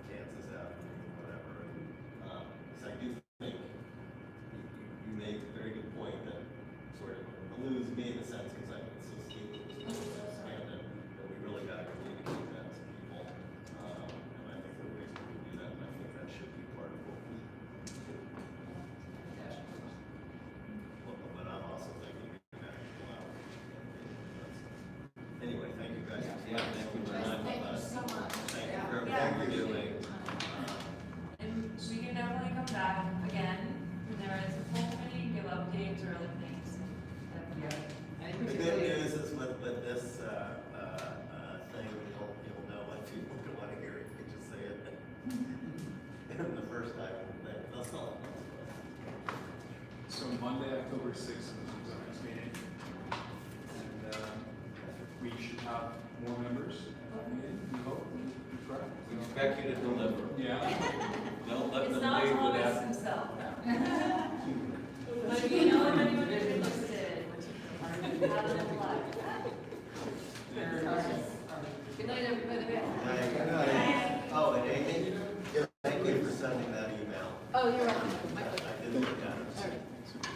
Kansas Avenue, whatever. So I do think you make a very good point that sort of eludes me in a sense because I've been so stable with this expanded that we really got to communicate that to people. And I think there are ways we can do that, and I think that should be part of what we do. But I'm also thinking we can actually go out. Anyway, thank you guys. Yeah, thank you very much. Thank you so much. Thank you for Yeah. everything you're doing. And we can definitely come back again when there is a full committee, give updates or other things. yeah. And The good particularly, news is with this thing, you'll know what to So Monday, October 6th is our next meeting. And we should have more members at that meeting, we hope, we try. We expect you to deliver. Yeah. Don't let It's them not leave Thomas without. himself. But if you know of anyone who's interested, have them apply. Good night, everybody. Oh, and Amy, thank you for sending that email. Oh, you're welcome. My I pleasure. did look at it.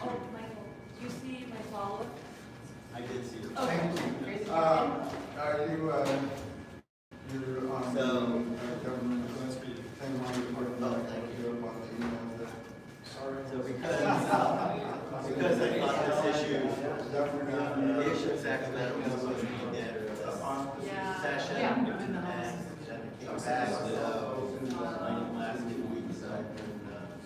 Oh, Michael, do you see my follow-up? I did see it. Okay. Are you, you're on the So- government thing on the Oh, thank you. up on the emails there? So because I thought this issue, the issue of Sacramento was supposed to be dead for this Yeah. session. Yeah. And then it came back, so like last 2 weeks, I've been,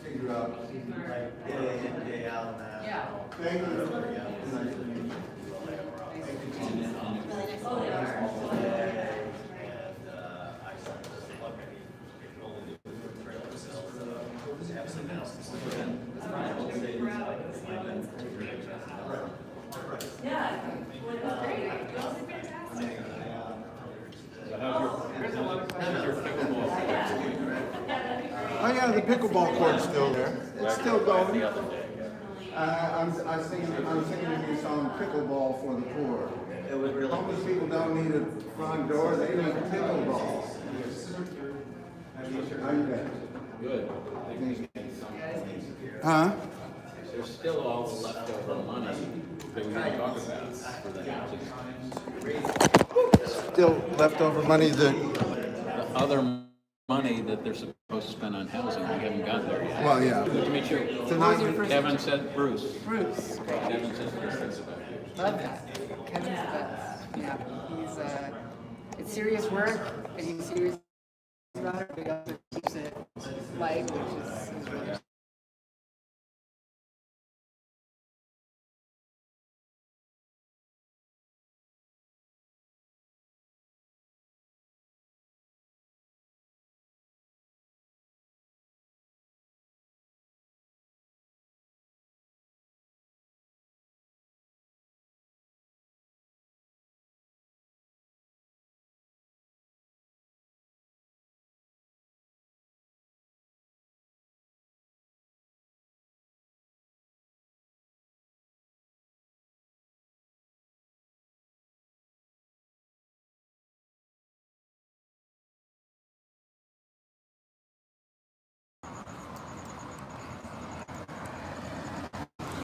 Figure out. like day in, day out now. Yeah. Thank you. Really nice. Oh, they are. And, I started to say, look, I can only do it for trail sales, so have some else. Yeah, well, it was great. You all did fantastic. Yeah, that'd be great. Oh yeah, the pickleball court's still there. It's still going. I'm thinking to do some pickleball for the poor. It would really. Homeless people don't need a front door, they need pickleball. How you been? Good. Huh? There's still all the leftover money that we didn't talk about for the housing. Still leftover money that, The other money that they're supposed to spend on housing, we haven't got there yet. well, yeah. Good to meet you. Tonight, Kevin said Bruce. Bruce, great. Kevin said nice things about you. Love that. Kevin's the best. Yeah, he's, it's serious work, and he's serious about it, but he also keeps it light, which is really